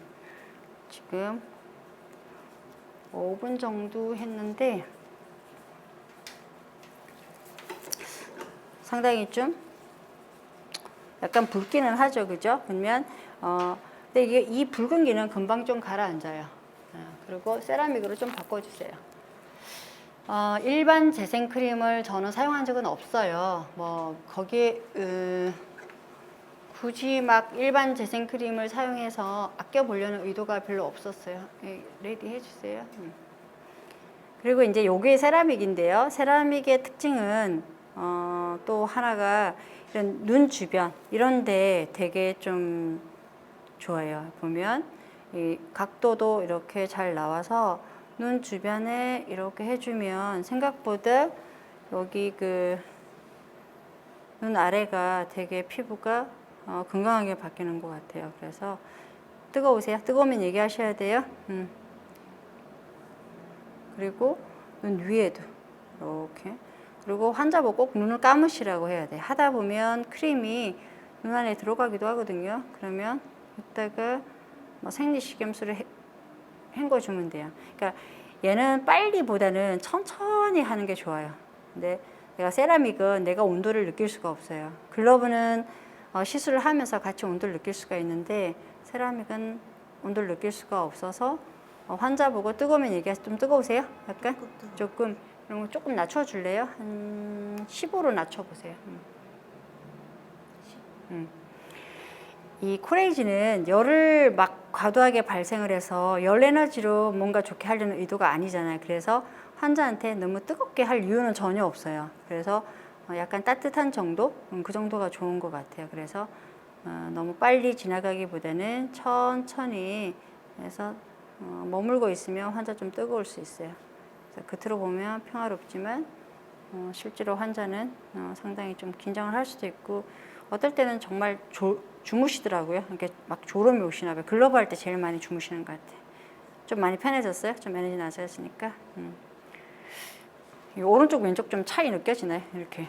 지금 5분 정도 했는데 상당히 좀 약간 붉기는 하죠, 그죠? 그러면 근데 이게 이 붉은기는 금방 좀 가라앉아요. 그리고 세라믹으로 좀 바꿔주세요. 일반 재생 크림을 저는 사용한 적은 없어요. 뭐 거기에 굳이 막 일반 재생 크림을 사용해서 아껴 보려는 의도가 별로 없었어요. 레디 해주세요. 그리고 이제 요게 세라믹인데요. 세라믹의 특징은 또 하나가 이런 눈 주변 이런데 되게 좀 좋아요. 보면 이 각도도 이렇게 잘 나와서 눈 주변에 이렇게 해주면 생각보다 여기 그 눈 아래가 되게 피부가 건강하게 바뀌는 것 같아요. 그래서 뜨거우세요? 뜨거우면 얘기하셔야 돼요. 그리고 눈 위에도 이렇게. 그리고 환자분 꼭 눈을 감으시라고 해야 돼. 하다 보면 크림이 눈 안에 들어가기도 하거든요. 그러면 이따가 뭐 생리식염수를 헹궈주면 돼요. 그러니까 얘는 빨리보다는 천천히 하는 게 좋아요. 근데 내가 세라믹은 내가 온도를 느낄 수가 없어요. 글러브는 시술을 하면서 같이 온도를 느낄 수가 있는데 세라믹은 온도를 느낄 수가 없어서 환자 보고 뜨거우면 얘기하시 좀 뜨거우세요? 약간? 조금 이런 거 조금 낮춰줄래요? 한 15로 낮춰보세요. 이 코레이지는 열을 막 과도하게 발생을 해서 열 에너지로 뭔가 좋게 하려는 의도가 아니잖아요. 그래서 환자한테 너무 뜨겁게 할 이유는 전혀 없어요. 그래서 약간 따뜻한 정도? 그 정도가 좋은 것 같아요. 그래서 너무 빨리 지나가기보다는 천천히 해서 머물고 있으면 환자 좀 뜨거울 수 있어요. 그래서 겉으로 보면 평화롭지만 실제로 환자는 상당히 좀 긴장을 할 수도 있고 어떨 때는 정말 주무시더라고요. 이렇게 막 졸음이 오시나 봐요. 글러브 할 때 제일 많이 주무시는 것 같아요. 좀 많이 편해졌어요? 좀 에너지 낮아졌으니까. 이 오른쪽 왼쪽 좀 차이 느껴지나요? 이렇게.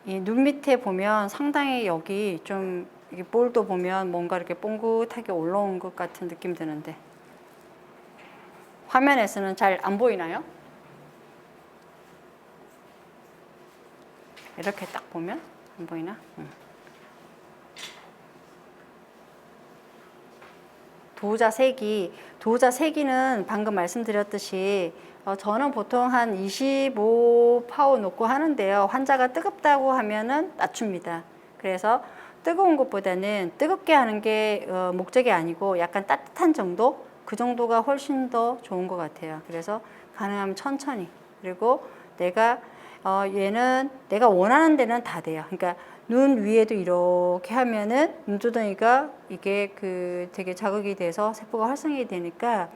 이 눈 밑에 보면 상당히 여기 좀 이게 볼도 보면 뭔가 이렇게 뽕긋하게 올라온 것 같은 느낌 드는데 화면에서는 잘 안 보이나요? 이렇게 딱 보면 안 보이나? 도자 세기는 방금 말씀드렸듯이 저는 보통 한 25파워 놓고 하는데요. 환자가 뜨겁다고 하면은 낮춥니다. 그래서 뜨거운 것보다는 뜨겁게 하는 게 목적이 아니고 약간 따뜻한 정도? 그 정도가 훨씬 더 좋은 것 같아요. 그래서 가능하면 천천히. 그리고 얘는 내가 원하는 데는 다 돼요. 그러니까 눈 위에도 이렇게 하면은 눈두덩이가 이게 되게 자극이 돼서 세포가 활성이 되니까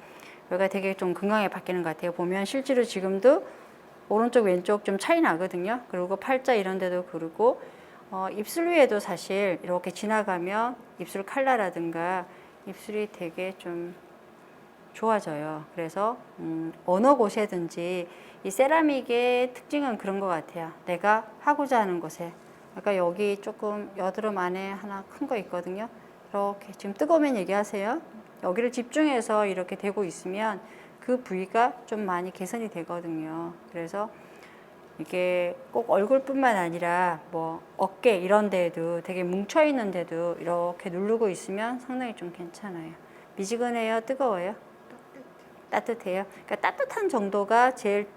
여기가 되게 좀 건강하게 바뀌는 것 같아요. 보면 실제로 지금도 오른쪽 왼쪽 좀 차이 나거든요. 그리고 팔자 이런 데도 그러고 입술 위에도 사실 이렇게 지나가면 입술 칼라라든가 입술이 되게 좀 좋아져요. 그래서 어느 곳에든지 이 세라믹의 특징은 그런 것 같아요. 내가 하고자 하는 곳에 아까 여기 조금 여드름 안에 하나 큰 거 있거든요. 이렇게 지금 뜨거우면 얘기하세요. 여기를 집중해서 이렇게 되고 있으면 그 부위가 좀 많이 개선이 되거든요. 그래서 이게 꼭 얼굴뿐만 아니라 뭐 어깨 이런 데에도 되게 뭉쳐 있는 데도 이렇게 누르고 있으면 상당히 좀 괜찮아요. 미지근해요? 뜨거워요? 따뜻해요? 그러니까 따뜻한 정도가 제일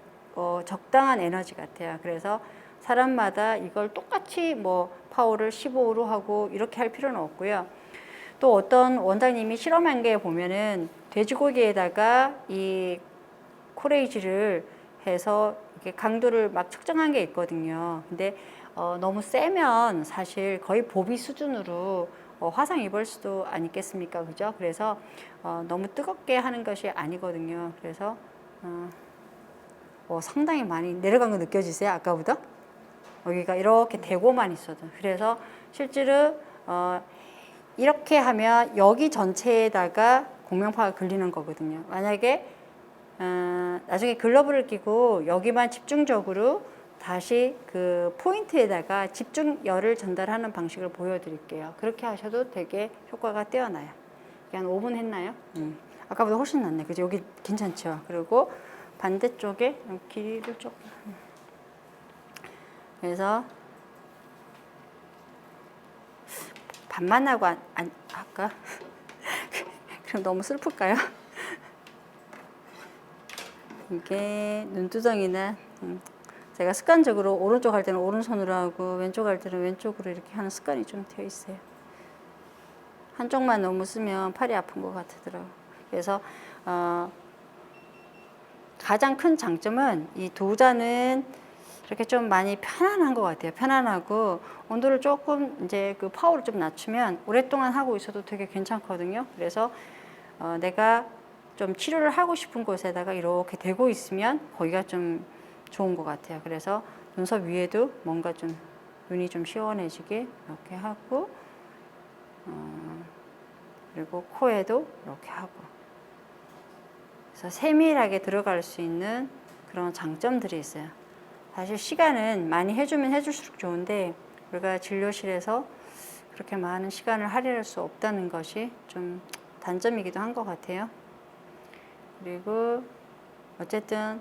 적당한 에너지 같아요. 그래서 사람마다 이걸 똑같이 뭐 파워를 15로 하고 이렇게 할 필요는 없고요. 또 어떤 원장님이 실험한 게 보면은 돼지고기에다가 이 코레이지를 해서 이렇게 강도를 막 측정한 게 있거든요. 근데 너무 세면 사실 거의 보비 수준으로 화상 입을 수도 아니겠습니까? 그죠? 그래서 너무 뜨겁게 하는 것이 아니거든요. 그래서 상당히 많이 내려간 거 느껴지세요? 아까보다? 여기가 이렇게 대고만 있어도. 그래서 실제로 이렇게 하면 여기 전체에다가 공명파가 걸리는 거거든요. 만약에 나중에 글러브를 끼고 여기만 집중적으로 다시 그 포인트에다가 집중열을 전달하는 방식을 보여드릴게요. 그렇게 하셔도 되게 효과가 뛰어나요. 한 5분 했나요? 아까보다 훨씬 낫네. 그죠? 여기 괜찮죠? 그리고 반대쪽에 길이를 조금. 그래서 반만 하고 할까? 그럼 너무 슬플까요? 이게 눈두덩이나 제가 습관적으로 오른쪽 할 때는 오른손으로 하고 왼쪽 할 때는 왼쪽으로 이렇게 하는 습관이 좀 되어 있어요. 한쪽만 너무 쓰면 팔이 아픈 것 같더라고요. 그래서 가장 큰 장점은 이 도자는 이렇게 좀 많이 편안한 것 같아요. 편안하고 온도를 조금 이제 그 파워를 좀 낮추면 오랫동안 하고 있어도 되게 괜찮거든요. 그래서 내가 좀 치료를 하고 싶은 곳에다가 이렇게 대고 있으면 거기가 좀 좋은 것 같아요. 그래서 눈썹 위에도 뭔가 좀 눈이 좀 시원해지게 이렇게 하고 그리고 코에도 이렇게 하고 그래서 세밀하게 들어갈 수 있는 그런 장점들이 있어요. 사실 시간은 많이 해주면 해줄수록 좋은데 우리가 진료실에서 그렇게 많은 시간을 할애할 수 없다는 것이 좀 단점이기도 한 것 같아요. 그리고 어쨌든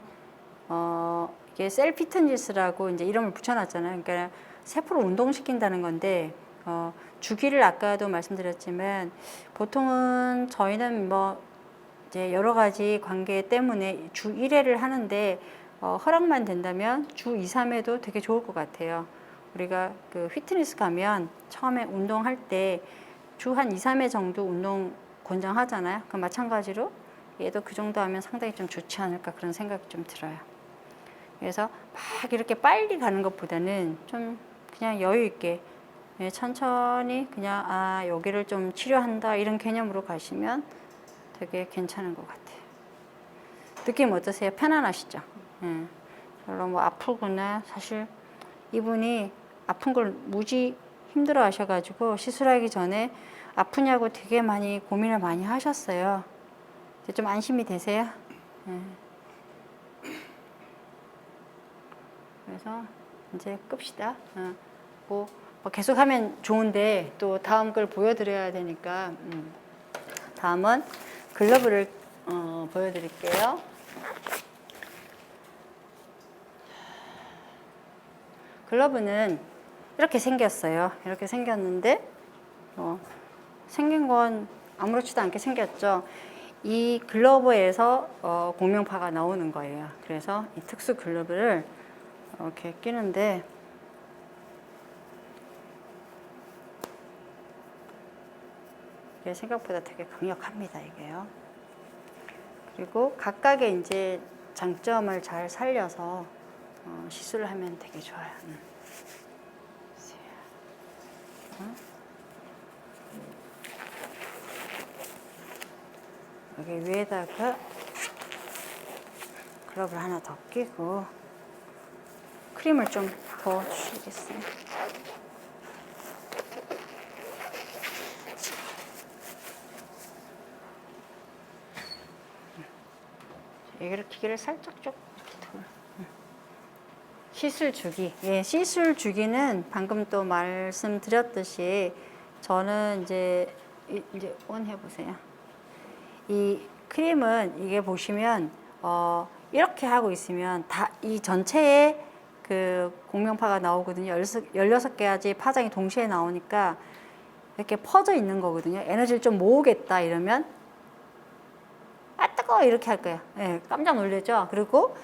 이게 셀 피트니스라고 이제 이름을 붙여놨잖아요. 그러니까 세포를 운동시킨다는 건데 주기를 아까도 말씀드렸지만 보통은 저희는 뭐 이제 여러 가지 관계 때문에 주 1회를 하는데 허락만 된다면 주 2, 3회도 되게 좋을 것 같아요. 우리가 그 피트니스 가면 처음에 운동할 때 주 한 2, 3회 정도 운동 권장하잖아요. 그 마찬가지로 얘도 그 정도 하면 상당히 좀 좋지 않을까 그런 생각이 좀 들어요. 그래서 막 이렇게 빨리 가는 것보다는 좀 그냥 여유 있게 천천히 그냥 여기를 좀 치료한다 이런 개념으로 가시면 되게 괜찮은 것 같아요. 느낌 어떠세요? 편안하시죠? 별로 뭐 아프거나 사실 이분이 아픈 걸 무지 힘들어 하셔가지고 시술하기 전에 아프냐고 되게 많이 고민을 많이 하셨어요. 이제 좀 안심이 되세요? 그래서 이제 끕시다. 뭐 계속 하면 좋은데 또 다음 걸 보여드려야 되니까 다음은 글러브를 보여드릴게요. 글러브는 이렇게 생겼어요. 이렇게 생겼는데 생긴 건 아무렇지도 않게 생겼죠. 이 글러브에서 공명파가 나오는 거예요. 그래서 이 특수 글러브를 이렇게 끼는데 이게 생각보다 되게 강력합니다. 이게요. 그리고 각각의 이제 장점을 잘 살려서 시술을 하면 되게 좋아요. 여기 위에다가 글러브를 하나 더 끼고 크림을 좀 더 주시겠어요? 여기를 기계를 살짝 쭉 시술 주기. 예, 시술 주기는 방금 또 말씀드렸듯이 저는 이제 온 해보세요. 이 크림은 이게 보시면 이렇게 하고 있으면 다 이 전체에 그 공명파가 나오거든요. 16개까지 파장이 동시에 나오니까 이렇게 퍼져 있는 거거든요. 에너지를 좀 모으겠다 이러면 뜨거워 이렇게 할 거예요. 예, 깜짝 놀라죠. 그리고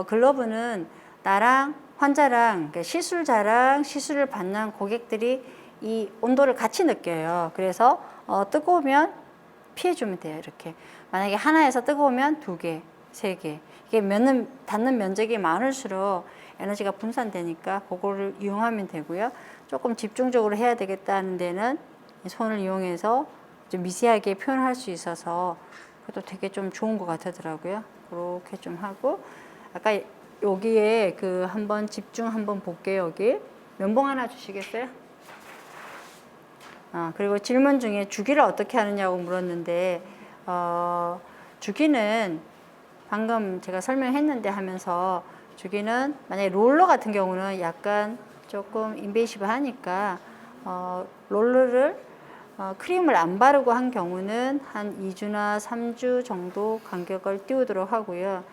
글러브는 나랑 환자랑 시술자랑 시술을 받는 고객들이 이 온도를 같이 느껴요. 그래서 뜨거우면 피해주면 돼요. 이렇게 만약에 하나에서 뜨거우면 2개, 3개 이게 닿는 면적이 많을수록 에너지가 분산되니까 그거를 이용하면 되고요. 조금 집중적으로 해야 되겠다는 데는 손을 이용해서 좀 미세하게 표현할 수 있어서 그것도 되게 좀 좋은 것 같더라고요. 그렇게 좀 하고 아까 여기에 그 한번 집중 한번 볼게요. 여기 면봉 하나 주시겠어요? 그리고 질문 중에 주기를 어떻게 하느냐고 물었는데 주기는 방금 제가 설명했는데 하면서 주기는 만약에 롤러 같은 경우는 약간 조금 인베이시브 하니까 롤러를 크림을 안 바르고 한 경우는 한 2주나 3주 정도 간격을 띄우도록 하고요.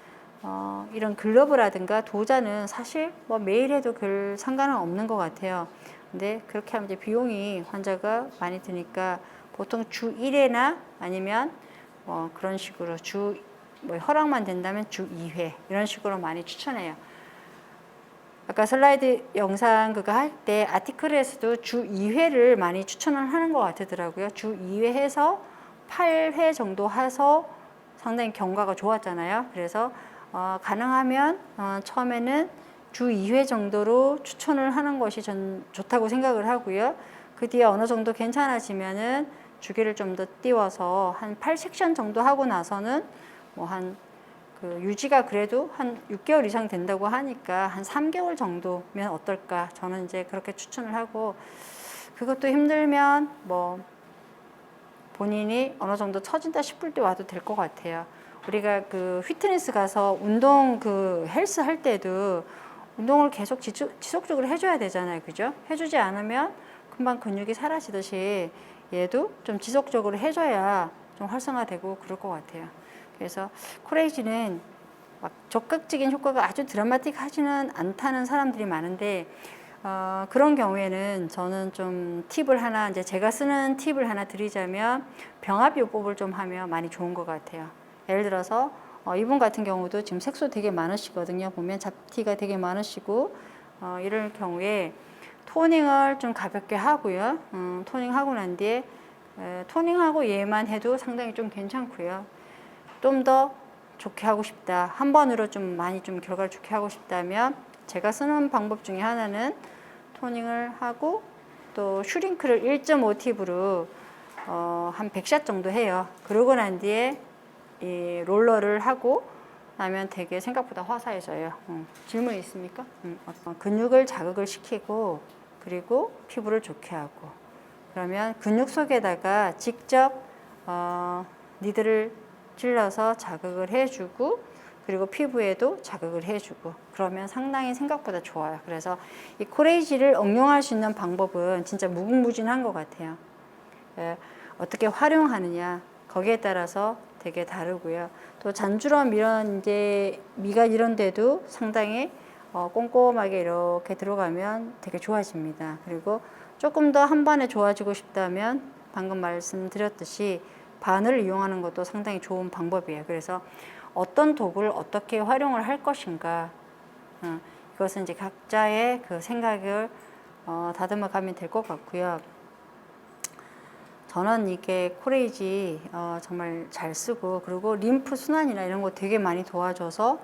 이런 글러브라든가 도자는 사실 뭐 매일 해도 별 상관은 없는 것 같아요. 근데 그렇게 하면 이제 비용이 환자가 많이 드니까 보통 주 1회나 아니면 그런 식으로 뭐 허락만 된다면 주 2회 이런 식으로 많이 추천해요. 아까 슬라이드 영상 그거 할 때 아티클에서도 주 2회를 많이 추천을 하는 것 같더라고요. 주 2회 해서 8회 정도 해서 상당히 경과가 좋았잖아요. 그래서 가능하면 처음에는 주 2회 정도로 추천을 하는 것이 전 좋다고 생각을 하고요. 그 뒤에 어느 정도 괜찮아지면은 주기를 좀 더 띄워서 한 8섹션 정도 하고 나서는 뭐 그 유지가 그래도 한 6개월 이상 된다고 하니까 한 3개월 정도면 어떨까? 저는 이제 그렇게 추천을 하고 그것도 힘들면 뭐 본인이 어느 정도 처진다 싶을 때 와도 될 것 같아요. 우리가 그 피트니스 가서 운동 그 헬스 할 때도 운동을 계속 지속적으로 해줘야 되잖아요. 그죠? 해주지 않으면 금방 근육이 사라지듯이 얘도 좀 지속적으로 해줘야 좀 활성화되고 그럴 것 같아요. 그래서 코레이지는 막 적극적인 효과가 아주 드라마틱하지는 않다는 사람들이 많은데 그런 경우에는 저는 좀 팁을 하나, 이제 제가 쓰는 팁을 하나 드리자면 병합요법을 좀 하면 많이 좋은 것 같아요. 예를 들어서 이분 같은 경우도 지금 색소 되게 많으시거든요. 보면 잡티가 되게 많으시고 이럴 경우에 토닝을 좀 가볍게 하고요. 토닝하고 난 뒤에 토닝하고 얘만 해도 상당히 좀 괜찮고요. 좀 더 좋게 하고 싶다. 한 번으로 좀 많이 좀 결과를 좋게 하고 싶다면 제가 쓰는 방법 중에 하나는 토닝을 하고 또 슈링크를 1.5팁으로 한 100샷 정도 해요. 그러고 난 뒤에 이 롤러를 하고 나면 되게 생각보다 화사해져요. 질문 있습니까? 근육을 자극을 시키고 그리고 피부를 좋게 하고 그러면 근육 속에다가 직접 니들을 찔러서 자극을 해주고 그리고 피부에도 자극을 해주고 그러면 상당히 생각보다 좋아요. 그래서 이 코레이지를 응용할 수 있는 방법은 진짜 무궁무진한 것 같아요. 어떻게 활용하느냐 거기에 따라서 되게 다르고요. 또 잔주름 이런 이제 미각 이런 데도 상당히 꼼꼼하게 이렇게 들어가면 되게 좋아집니다. 그리고 조금 더 한 번에 좋아지고 싶다면 방금 말씀드렸듯이 바늘을 이용하는 것도 상당히 좋은 방법이에요. 그래서 어떤 도구를 어떻게 활용을 할 것인가 이것은 이제 각자의 그 생각을 다듬어 가면 될 것 같고요. 저는 이게 코레이지 정말 잘 쓰고 그리고 림프 순환이나 이런 거 되게 많이 도와줘서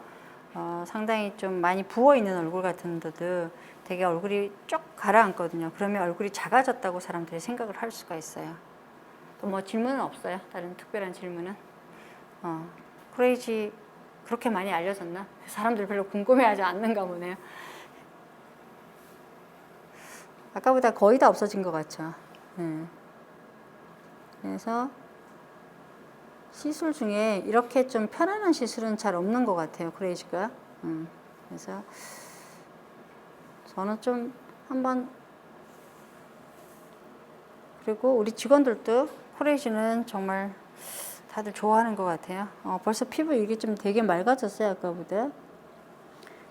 상당히 좀 많이 부어있는 얼굴 같은 데도 되게 얼굴이 쭉 가라앉거든요. 그러면 얼굴이 작아졌다고 사람들이 생각을 할 수가 있어요. 또 뭐 질문은 없어요? 다른 특별한 질문은? 코레이지 그렇게 많이 알려졌나? 사람들이 별로 궁금해하지 않는가 보네요. 아까보다 거의 다 없어진 것 같죠. 그래서 시술 중에 이렇게 좀 편안한 시술은 잘 없는 것 같아요. 코레이지가. 그래서 저는 좀 한번 그리고 우리 직원들도 코레이지는 정말 다들 좋아하는 것 같아요. 벌써 피부 이게 좀 되게 맑아졌어요. 아까보다.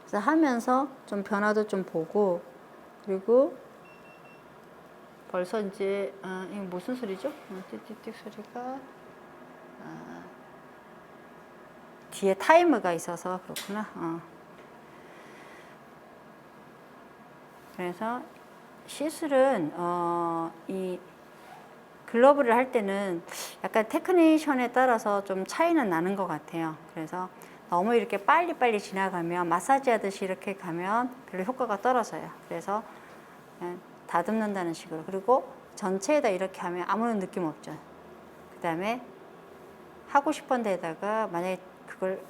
그래서 하면서 좀 변화도 좀 보고 그리고 벌써 이제 이거 무슨 소리죠? 띡띡띡 소리가 뒤에 타이머가 있어서 그렇구나. 그래서 시술은 이 글러브를 할 때는 약간 테크니션에 따라서 좀 차이는 나는 것 같아요. 그래서 너무 이렇게 빨리빨리 지나가면 마사지 하듯이 이렇게 가면 별로 효과가 떨어져요. 그래서 다듬는다는 식으로. 그리고 전체에다 이렇게 하면 아무런 느낌 없죠. 그 다음에 하고 싶은 데다가 만약에 그걸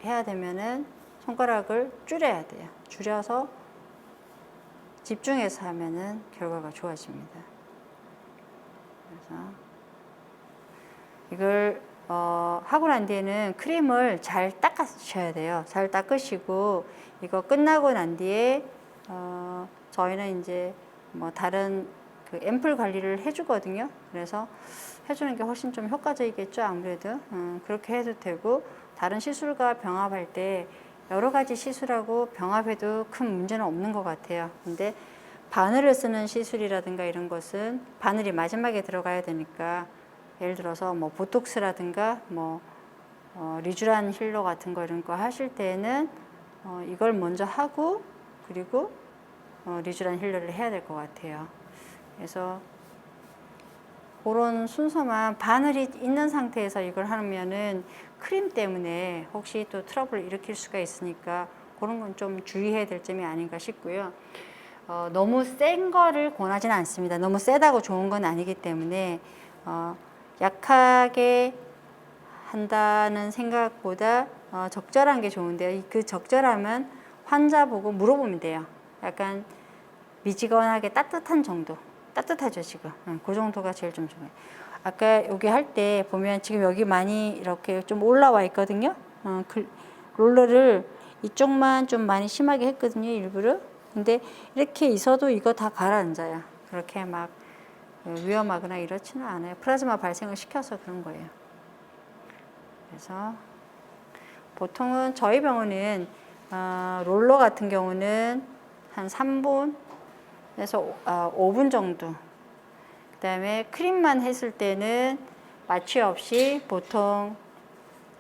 해야 되면은 손가락을 줄여야 돼요. 줄여서 집중해서 하면은 결과가 좋아집니다. 그래서 이걸 하고 난 뒤에는 크림을 잘 닦으셔야 돼요. 잘 닦으시고 이거 끝나고 난 뒤에 저희는 이제 뭐 다른 그 앰플 관리를 해주거든요. 그래서 해주는 게 훨씬 좀 효과적이겠죠. 아무래도 그렇게 해도 되고 다른 시술과 병합할 때 여러 가지 시술하고 병합해도 큰 문제는 없는 것 같아요. 근데 바늘을 쓰는 시술이라든가 이런 것은 바늘이 마지막에 들어가야 되니까 예를 들어서 뭐 보톡스라든가 뭐 리쥬란 힐러 같은 거 이런 거 하실 때에는 이걸 먼저 하고 그리고 리쥬란 힐러를 해야 될 것 같아요. 그래서 그런 순서만 바늘이 있는 상태에서 이걸 하면은 크림 때문에 혹시 또 트러블을 일으킬 수가 있으니까 그런 건 좀 주의해야 될 점이 아닌가 싶고요. 너무 센 거를 권하지는 않습니다. 너무 세다고 좋은 건 아니기 때문에 약하게 한다는 생각보다 적절한 게 좋은데요. 그 적절함은 환자 보고 물어보면 돼요. 약간 미지근하게 따뜻한 정도. 따뜻하죠, 지금. 그 정도가 제일 좀 좋아요. 아까 여기 할 때 보면 지금 여기 많이 이렇게 좀 올라와 있거든요. 롤러를 이쪽만 좀 많이 심하게 했거든요, 일부러. 근데 이렇게 있어도 이거 다 가라앉아요. 그렇게 막 위험하거나 이렇지는 않아요. 플라즈마 발생을 시켜서 그런 거예요. 그래서 보통은 저희 병원은 롤러 같은 경우는 한 3분에서 5분 정도. 그다음에 크림만 했을 때는 마취 없이 보통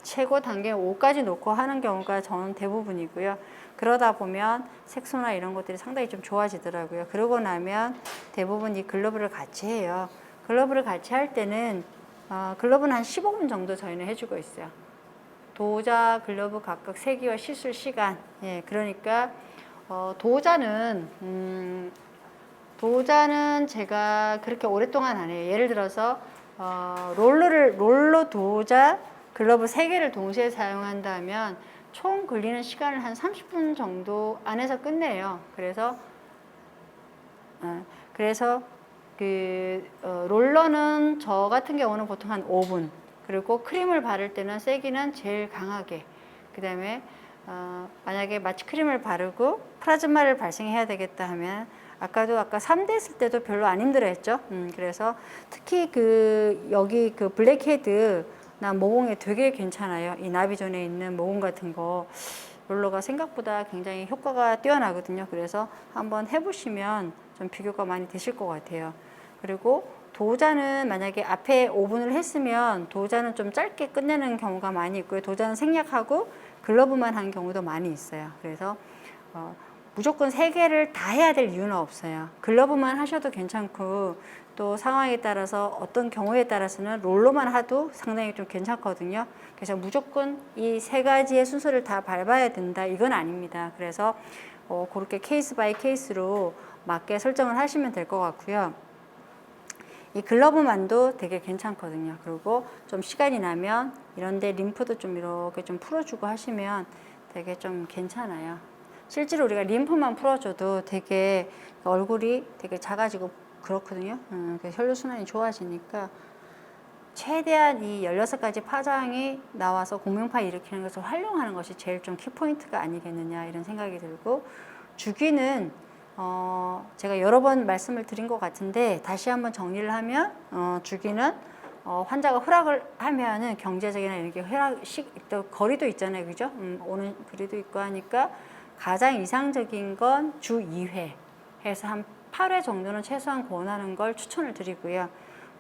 최고 단계 5까지 놓고 하는 경우가 저는 대부분이고요. 그러다 보면 색소나 이런 것들이 상당히 좀 좋아지더라고요. 그러고 나면 대부분 이 글러브를 같이 해요. 글러브를 같이 할 때는 글러브는 한 15분 정도 저희는 해주고 있어요. 도자, 글러브 각각 3개와 시술 시간. 예, 그러니까 도자는 제가 그렇게 오랫동안 안 해요. 예를 들어서 롤러 도자 글러브 3개를 동시에 사용한다면 총 걸리는 시간을 한 30분 정도 안에서 끝내요. 그래서 롤러는 저 같은 경우는 보통 한 5분. 그리고 크림을 바를 때는 세기는 제일 강하게. 그 다음에 만약에 마취 크림을 바르고 플라즈마를 발생해야 되겠다 하면 아까 3대 했을 때도 별로 안 힘들어 했죠. 그래서 특히 여기 블랙헤드 나 모공에 되게 괜찮아요. 이 나비존에 있는 모공 같은 거 롤러가 생각보다 굉장히 효과가 뛰어나거든요. 그래서 한번 해보시면 좀 비교가 많이 되실 것 같아요. 그리고 도자는 만약에 앞에 5분을 했으면 도자는 좀 짧게 끝내는 경우가 많이 있고요. 도자는 생략하고 글러브만 한 경우도 많이 있어요. 그래서 무조건 3개를 다 해야 될 이유는 없어요. 글러브만 하셔도 괜찮고 또 상황에 따라서 어떤 경우에 따라서는 롤러만 해도 상당히 좀 괜찮거든요. 그래서 무조건 이 3가지의 순서를 다 밟아야 된다 이건 아닙니다. 그래서 그렇게 케이스 바이 케이스로 맞게 설정을 하시면 될 것 같고요. 이 글러브만도 되게 괜찮거든요. 그리고 좀 시간이 나면 이런데 림프도 좀 이렇게 좀 풀어주고 하시면 되게 좀 괜찮아요. 실제로 우리가 림프만 풀어줘도 되게 얼굴이 되게 작아지고 그렇거든요. 혈류순환이 좋아지니까 최대한 이 16가지 파장이 나와서 공명파 일으키는 것을 활용하는 것이 제일 좀 키포인트가 아니겠느냐 이런 생각이 들고 주기는 제가 여러 번 말씀을 드린 것 같은데 다시 한번 정리를 하면 주기는 환자가 허락을 하면은 경제적이나 이런 게 또 거리도 있잖아요. 그죠? 오는 거리도 있고 하니까 가장 이상적인 건 주 2회 해서 한 8회 정도는 최소한 권하는 걸 추천을 드리고요.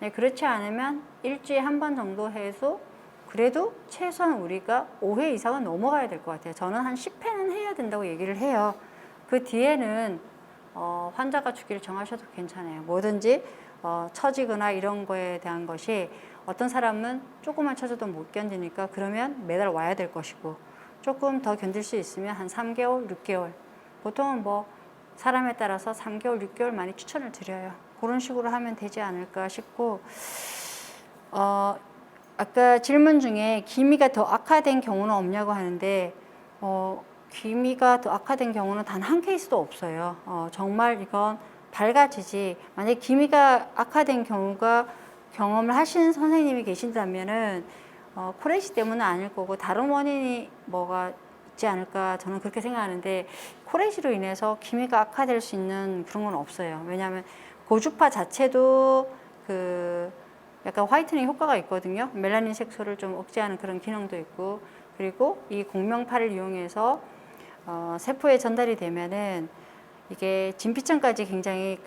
네, 그렇지 않으면 일주일에 한 번 정도 해서 그래도 최소한 우리가 5회 이상은 넘어가야 될 것 같아요. 저는 한 10회는 해야 된다고 얘기를 해요. 그 뒤에는 환자가 주기를 정하셔도 괜찮아요. 뭐든지 처지거나 이런 거에 대한 것이 어떤 사람은 조금만 처져도 못 견디니까 그러면 매달 와야 될 것이고 조금 더 견딜 수 있으면 한 3개월, 6개월 보통은 뭐 사람에 따라서 3개월, 6개월 많이 추천을 드려요. 그런 식으로 하면 되지 않을까 싶고 아까 질문 중에 기미가 더 악화된 경우는 없냐고 하는데 기미가 더 악화된 경우는 단 한 케이스도 없어요. 정말 이건 밝아지지. 만약에 기미가 악화된 경우가 경험을 하시는 선생님이 계신다면은 코레시 때문은 아닐 거고 다른 원인이 뭐가 있지 않을까 저는 그렇게 생각하는데 코레시로 인해서 기미가 악화될 수 있는 그런 건 없어요. 왜냐하면 고주파 자체도 약간 화이트닝 효과가 있거든요. 멜라닌 색소를 좀 억제하는 그런 기능도 있고 그리고 이 공명파를 이용해서 세포에 전달이 되면은 이게 진피층까지 굉장히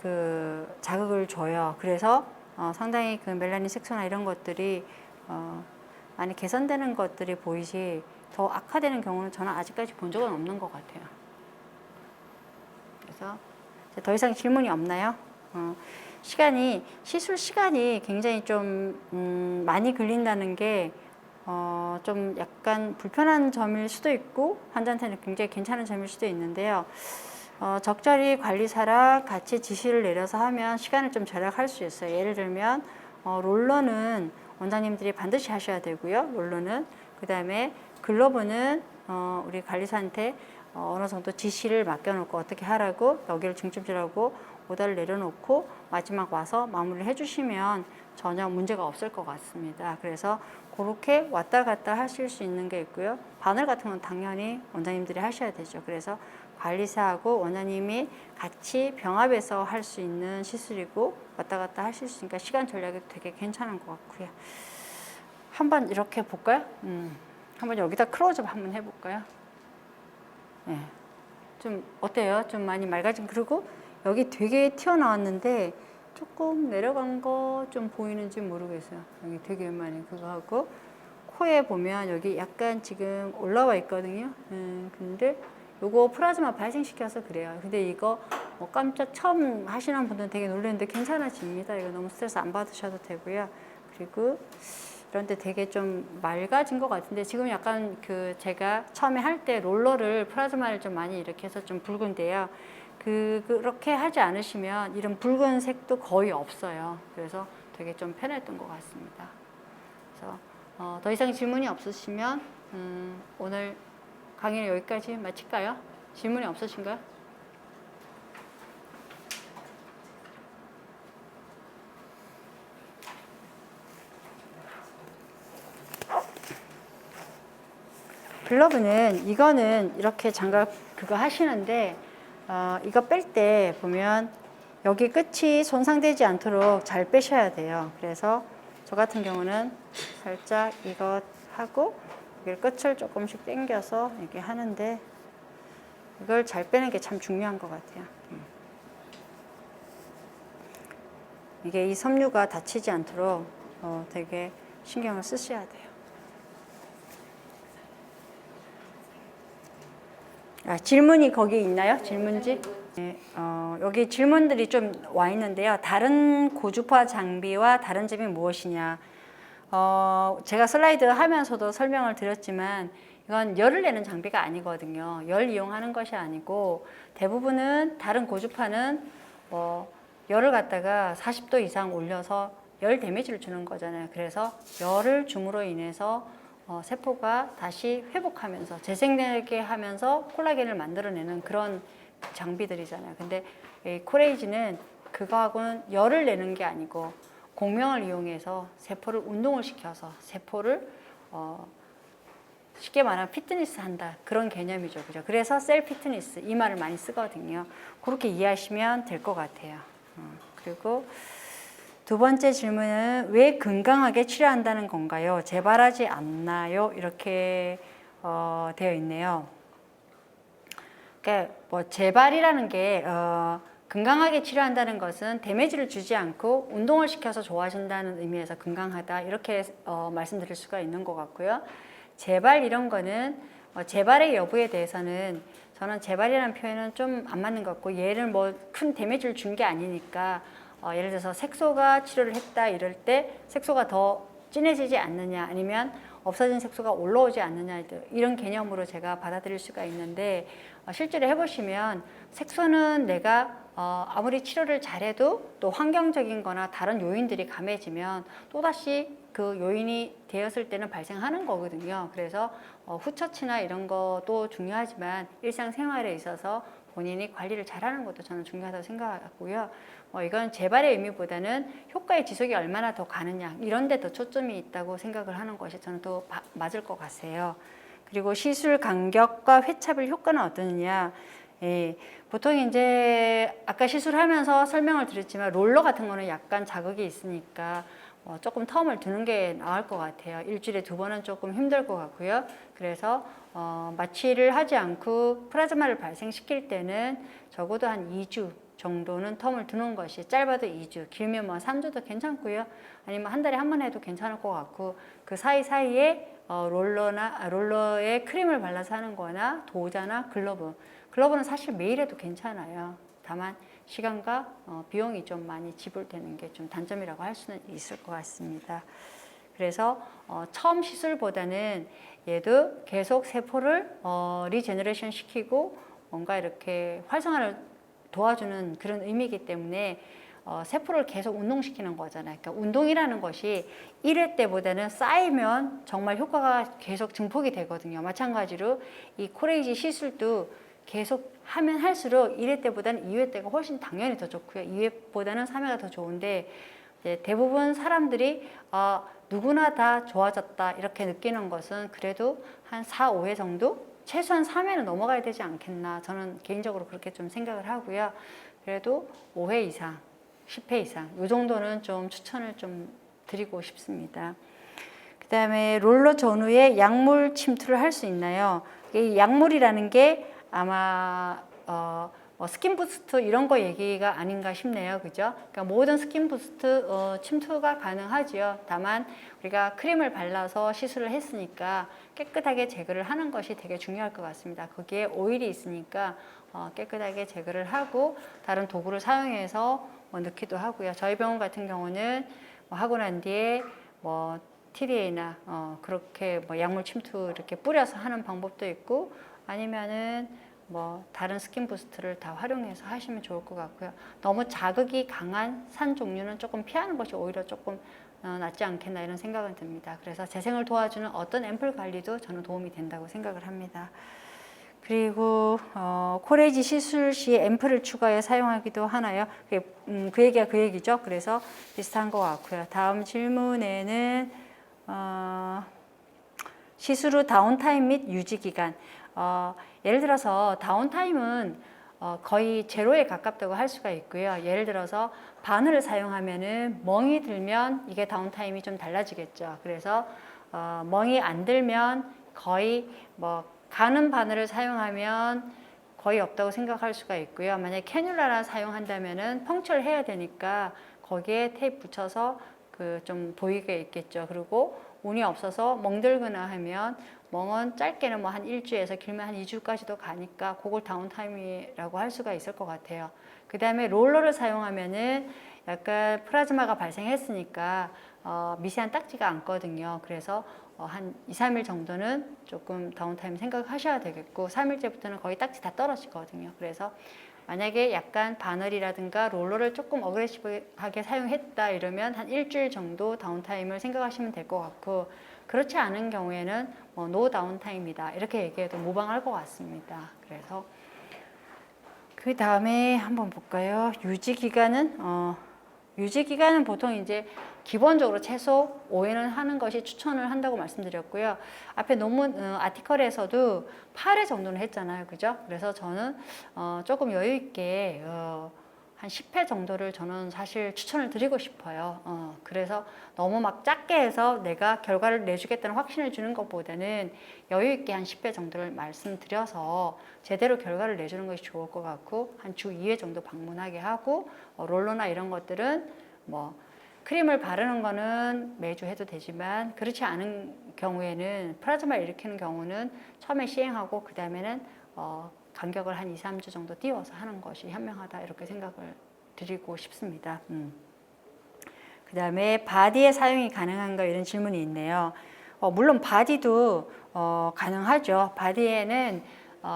자극을 줘요. 그래서 상당히 멜라닌 색소나 이런 것들이 많이 개선되는 것들이 보이지 더 악화되는 경우는 저는 아직까지 본 적은 없는 것 같아요. 그래서 더 이상 질문이 없나요? 시술 시간이 굉장히 좀 많이 걸린다는 게 좀 약간 불편한 점일 수도 있고 환자한테는 굉장히 괜찮은 점일 수도 있는데요. 적절히 관리사랑 같이 지시를 내려서 하면 시간을 좀 절약할 수 있어요. 예를 들면 롤러는 원장님들이 반드시 하셔야 되고요. 롤러는 그 다음에 글러브는 우리 관리사한테 어느 정도 지시를 맡겨놓고 어떻게 하라고 여기를 중점질하고 오다를 내려놓고 마지막 와서 마무리를 해주시면 전혀 문제가 없을 것 같습니다. 그래서 그렇게 왔다 갔다 하실 수 있는 게 있고요. 바늘 같은 건 당연히 원장님들이 하셔야 되죠. 그래서 관리사하고 원장님이 같이 병합해서 할 수 있는 시술이고 왔다 갔다 하실 수 있으니까 시간 전략이 되게 괜찮은 것 같고요. 한번 이렇게 볼까요? 한번 여기다 클로즈업 한번 해볼까요? 네. 좀 어때요? 좀 많이 맑아진. 그리고 여기 되게 튀어나왔는데 조금 내려간 거 좀 보이는지 모르겠어요. 여기 되게 많이 그거 하고 코에 보면 여기 약간 지금 올라와 있거든요. 근데 요거 플라즈마 발생시켜서 그래요. 근데 이거 뭐 깜짝 처음 하시는 분들은 되게 놀랐는데 괜찮아집니다. 이거 너무 스트레스 안 받으셔도 되고요. 그리고 이런데 되게 좀 맑아진 것 같은데 지금 약간 그 제가 처음에 할 때 롤러를 플라즈마를 좀 많이 이렇게 해서 좀 붉은데요. 그렇게 하지 않으시면 이런 붉은색도 거의 없어요. 그래서 되게 좀 편했던 것 같습니다. 그래서 더 이상 질문이 없으시면 오늘 강의는 여기까지 마칠까요? 질문이 없으신가요? 글러브는 이거는 이렇게 장갑 그거 하시는데 이거 뺄 때 보면 여기 끝이 손상되지 않도록 잘 빼셔야 돼요. 그래서 저 같은 경우는 살짝 이거 하고 여기 끝을 조금씩 당겨서 이렇게 하는데 이걸 잘 빼는 게 참 중요한 것 같아요. 이게 이 섬유가 다치지 않도록 되게 신경을 쓰셔야 돼요. 질문이 거기 있나요? 질문지? 네, 여기 질문들이 좀 와 있는데요. 다른 고주파 장비와 다른 점이 무엇이냐? 제가 슬라이드 하면서도 설명을 드렸지만 이건 열을 내는 장비가 아니거든요. 열 이용하는 것이 아니고 대부분은 다른 고주파는 열을 갖다가 40도 이상 올려서 열 데미지를 주는 거잖아요. 그래서 열을 줌으로 인해서 세포가 다시 회복하면서 재생되게 하면서 콜라겐을 만들어내는 그런 장비들이잖아요. 근데 이 코레이지는 그거하고는 열을 내는 게 아니고 공명을 이용해서 세포를 운동을 시켜서 세포를 쉽게 말하면 피트니스 한다 그런 개념이죠. 그죠? 그래서 셀 피트니스 이 말을 많이 쓰거든요. 그렇게 이해하시면 될 것 같아요. 그리고 두 번째 질문은 왜 건강하게 치료한다는 건가요? 재발하지 않나요? 이렇게 되어 있네요. 그러니까 뭐 재발이라는 게 건강하게 치료한다는 것은 데미지를 주지 않고 운동을 시켜서 좋아진다는 의미에서 건강하다 이렇게 말씀드릴 수가 있는 것 같고요. 재발 이런 거는 재발의 여부에 대해서는 저는 재발이라는 표현은 좀 안 맞는 것 같고 얘를 뭐 큰 데미지를 준 게 아니니까 예를 들어서 색소가 치료를 했다 이럴 때 색소가 더 진해지지 않느냐 아니면 없어진 색소가 올라오지 않느냐 이런 개념으로 제가 받아들일 수가 있는데 실제로 해보시면 색소는 내가 아무리 치료를 잘해도 또 환경적인 거나 다른 요인들이 감해지면 또다시 그 요인이 되었을 때는 발생하는 거거든요. 그래서 후처치나 이런 것도 중요하지만 일상생활에 있어서 본인이 관리를 잘하는 것도 저는 중요하다고 생각하고요. 이건 재발의 의미보다는 효과의 지속이 얼마나 더 가느냐 이런 데 더 초점이 있다고 생각을 하는 것이 저는 더 맞을 것 같아요. 그리고 시술 간격과 회차별 효과는 어떠느냐. 보통 이제 아까 시술하면서 설명을 드렸지만 롤러 같은 거는 약간 자극이 있으니까 조금 텀을 두는 게 나을 것 같아요. 일주일에 2번은 조금 힘들 것 같고요. 그래서 마취를 하지 않고 플라즈마를 발생시킬 때는 적어도 한 2주 정도는 텀을 두는 것이 짧아도 2주, 길면 뭐 3주도 괜찮고요. 아니면 한 달에 한 번 해도 괜찮을 것 같고 그 사이사이에 롤러에 크림을 발라서 하는 거나 도자나 글러브는 사실 매일 해도 괜찮아요. 다만 시간과 비용이 좀 많이 지불되는 게 좀 단점이라고 할 수는 있을 것 같습니다. 그래서 처음 시술보다는 얘도 계속 세포를 리제너레이션 시키고 뭔가 이렇게 활성화를 도와주는 그런 의미이기 때문에 세포를 계속 운동시키는 거잖아요. 그러니까 운동이라는 것이 1회 때보다는 쌓이면 정말 효과가 계속 증폭이 되거든요. 마찬가지로 이 코레이지 시술도 계속 하면 할수록 1회 때보다는 2회 때가 훨씬 당연히 더 좋고요. 2회보다는 3회가 더 좋은데 대부분 사람들이 누구나 다 좋아졌다 이렇게 느끼는 것은 그래도 한 4, 5회 정도 최소한 3회는 넘어가야 되지 않겠나. 저는 개인적으로 그렇게 좀 생각을 하고요. 그래도 5회 이상, 10회 이상 이 정도는 좀 추천을 좀 드리고 싶습니다. 그 다음에 롤러 전후에 약물 침투를 할 수 있나요? 이 약물이라는 게 아마 뭐 스킨 부스트 이런 거 얘기가 아닌가 싶네요. 그죠? 그러니까 모든 스킨 부스트 침투가 가능하지요. 다만 우리가 크림을 발라서 시술을 했으니까 깨끗하게 제거를 하는 것이 되게 중요할 것 같습니다. 거기에 오일이 있으니까 깨끗하게 제거를 하고 다른 도구를 사용해서 넣기도 하고요. 저희 병원 같은 경우는 뭐 하고 난 뒤에 뭐 TDA나 그렇게 뭐 약물 침투 이렇게 뿌려서 하는 방법도 있고 아니면은 뭐 다른 스킨 부스트를 다 활용해서 하시면 좋을 것 같고요. 너무 자극이 강한 산 종류는 조금 피하는 것이 오히려 조금 낫지 않겠나 이런 생각은 듭니다. 그래서 재생을 도와주는 어떤 앰플 관리도 저는 도움이 된다고 생각을 합니다. 그리고 코레이지 시술 시 앰플을 추가해 사용하기도 하나요? 그 얘기가 그 얘기죠. 그래서 비슷한 것 같고요. 다음 질문에는 시술 후 다운타임 및 유지기간. 예를 들어서 다운타임은 거의 제로에 가깝다고 할 수가 있고요. 예를 들어서 바늘을 사용하면은 멍이 들면 이게 다운타임이 좀 달라지겠죠. 그래서 멍이 안 들면 거의 뭐 가는 바늘을 사용하면 거의 없다고 생각할 수가 있고요. 만약에 캐뉼라를 사용한다면은 펑처를 해야 되니까 거기에 테이프 붙여서 그 좀 보이게 있겠죠. 그리고 운이 없어서 멍들거나 하면 멍은 짧게는 뭐 한 1주에서 길면 한 2주까지도 가니까 그걸 다운타임이라고 할 수가 있을 것 같아요. 그 다음에 롤러를 사용하면은 약간 플라즈마가 발생했으니까 미세한 딱지가 않거든요. 그래서 한 2, 3일 정도는 조금 다운타임 생각하셔야 되겠고 3일째부터는 거의 딱지 다 떨어지거든요. 그래서 만약에 약간 바늘이라든가 롤러를 조금 어그레시브하게 사용했다 이러면 한 일주일 정도 다운타임을 생각하시면 될 것 같고 그렇지 않은 경우에는 노 다운타임이다 이렇게 얘기해도 무방할 것 같습니다. 그래서 그 다음에 한번 볼까요? 유지기간은 보통 이제 기본적으로 최소 5회는 하는 것이 추천을 한다고 말씀드렸고요. 앞에 논문 아티클에서도 8회 정도는 했잖아요. 그죠? 그래서 저는 조금 여유 있게 한 10회 정도를 저는 사실 추천을 드리고 싶어요. 그래서 너무 막 작게 해서 내가 결과를 내주겠다는 확신을 주는 것보다는 여유 있게 한 10회 정도를 말씀드려서 제대로 결과를 내주는 것이 좋을 것 같고 한 주 2회 정도 방문하게 하고 롤러나 이런 것들은 뭐 크림을 바르는 거는 매주 해도 되지만 그렇지 않은 경우에는 플라즈마를 일으키는 경우는 처음에 시행하고 그 다음에는 간격을 한 2, 3주 정도 띄워서 하는 것이 현명하다 이렇게 생각을 드리고 싶습니다. 그 다음에 바디에 사용이 가능한가 이런 질문이 있네요. 물론 바디도 가능하죠. 바디에는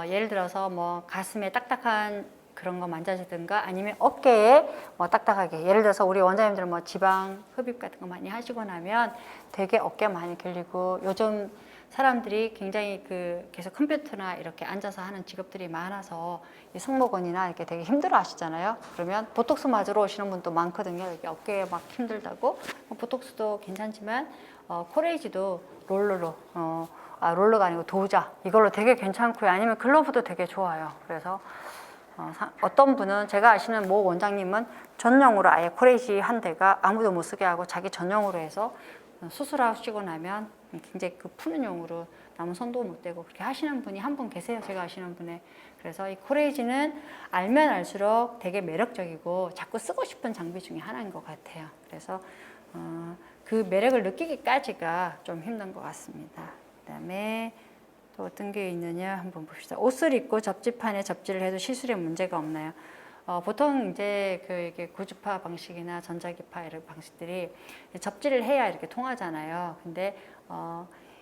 예를 들어서 뭐 가슴에 딱딱한 그런 거 만져주든가 아니면 어깨에 뭐 딱딱하게 예를 들어서 우리 원장님들은 뭐 지방 흡입 같은 거 많이 하시고 나면 되게 어깨 많이 결리고 요즘 사람들이 굉장히 계속 컴퓨터나 이렇게 앉아서 하는 직업들이 많아서 이 승모근이나 이렇게 되게 힘들어 하시잖아요. 그러면 보톡스 맞으러 오시는 분도 많거든요. 이렇게 어깨에 막 힘들다고. 보톡스도 괜찮지만 코레이지도 롤러로 롤러가 아니고 도자 이걸로 되게 괜찮고요. 아니면 글러브도 되게 좋아요. 그래서 어떤 분은 제가 아시는 모 원장님은 전용으로 아예 코레이지 한 대가 아무도 못 쓰게 하고 자기 전용으로 해서 수술하시고 나면 굉장히 푸는 용으로 남은 손도 못 대고 그렇게 하시는 분이 한 분 계세요. 제가 아시는 분에. 그래서 이 코레이지는 알면 알수록 되게 매력적이고 자꾸 쓰고 싶은 장비 중에 하나인 것 같아요. 그래서 그 매력을 느끼기까지가 좀 힘든 것 같습니다. 그다음에 또 어떤 게 있느냐 한번 봅시다. 옷을 입고 접지판에 접지를 해도 시술에 문제가 없나요? 보통 이제 이게 고주파 방식이나 전자기파 이런 방식들이 접지를 해야 이렇게 통하잖아요. 근데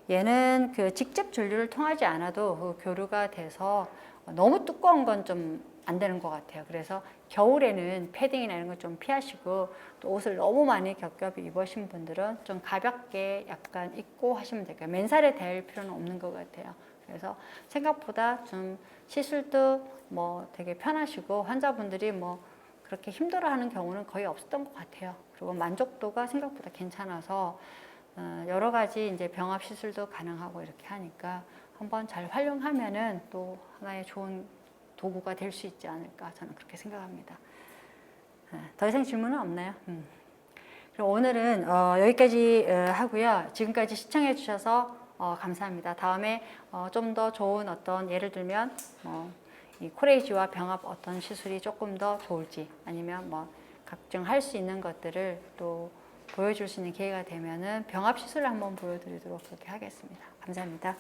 얘는 직접 전류를 통하지 않아도 교류가 돼서 너무 두꺼운 건 좀 안 되는 것 같아요. 그래서 겨울에는 패딩이나 이런 거 좀 피하시고 또 옷을 너무 많이 겹겹이 입으신 분들은 좀 가볍게 약간 입고 하시면 될까요? 맨살에 댈 필요는 없는 것 같아요. 그래서 생각보다 좀 시술도 뭐 되게 편하시고 환자분들이 뭐 그렇게 힘들어하는 경우는 거의 없었던 것 같아요. 그리고 만족도가 생각보다 괜찮아서 여러 가지 이제 병합 시술도 가능하고 이렇게 하니까 한번 잘 활용하면은 또 하나의 좋은 도구가 될 수 있지 않을까 저는 그렇게 생각합니다. 더 이상 질문은 없나요? 그럼 오늘은 여기까지 하고요. 지금까지 시청해 주셔서 감사합니다. 다음에 좀 더 좋은 어떤 예를 들면 이 코레이지와 병합 어떤 시술이 조금 더 좋을지 아니면 뭐 각종 할 수 있는 것들을 또 보여줄 수 있는 기회가 되면은 병합 시술을 한번 보여드리도록 그렇게 하겠습니다. 감사합니다.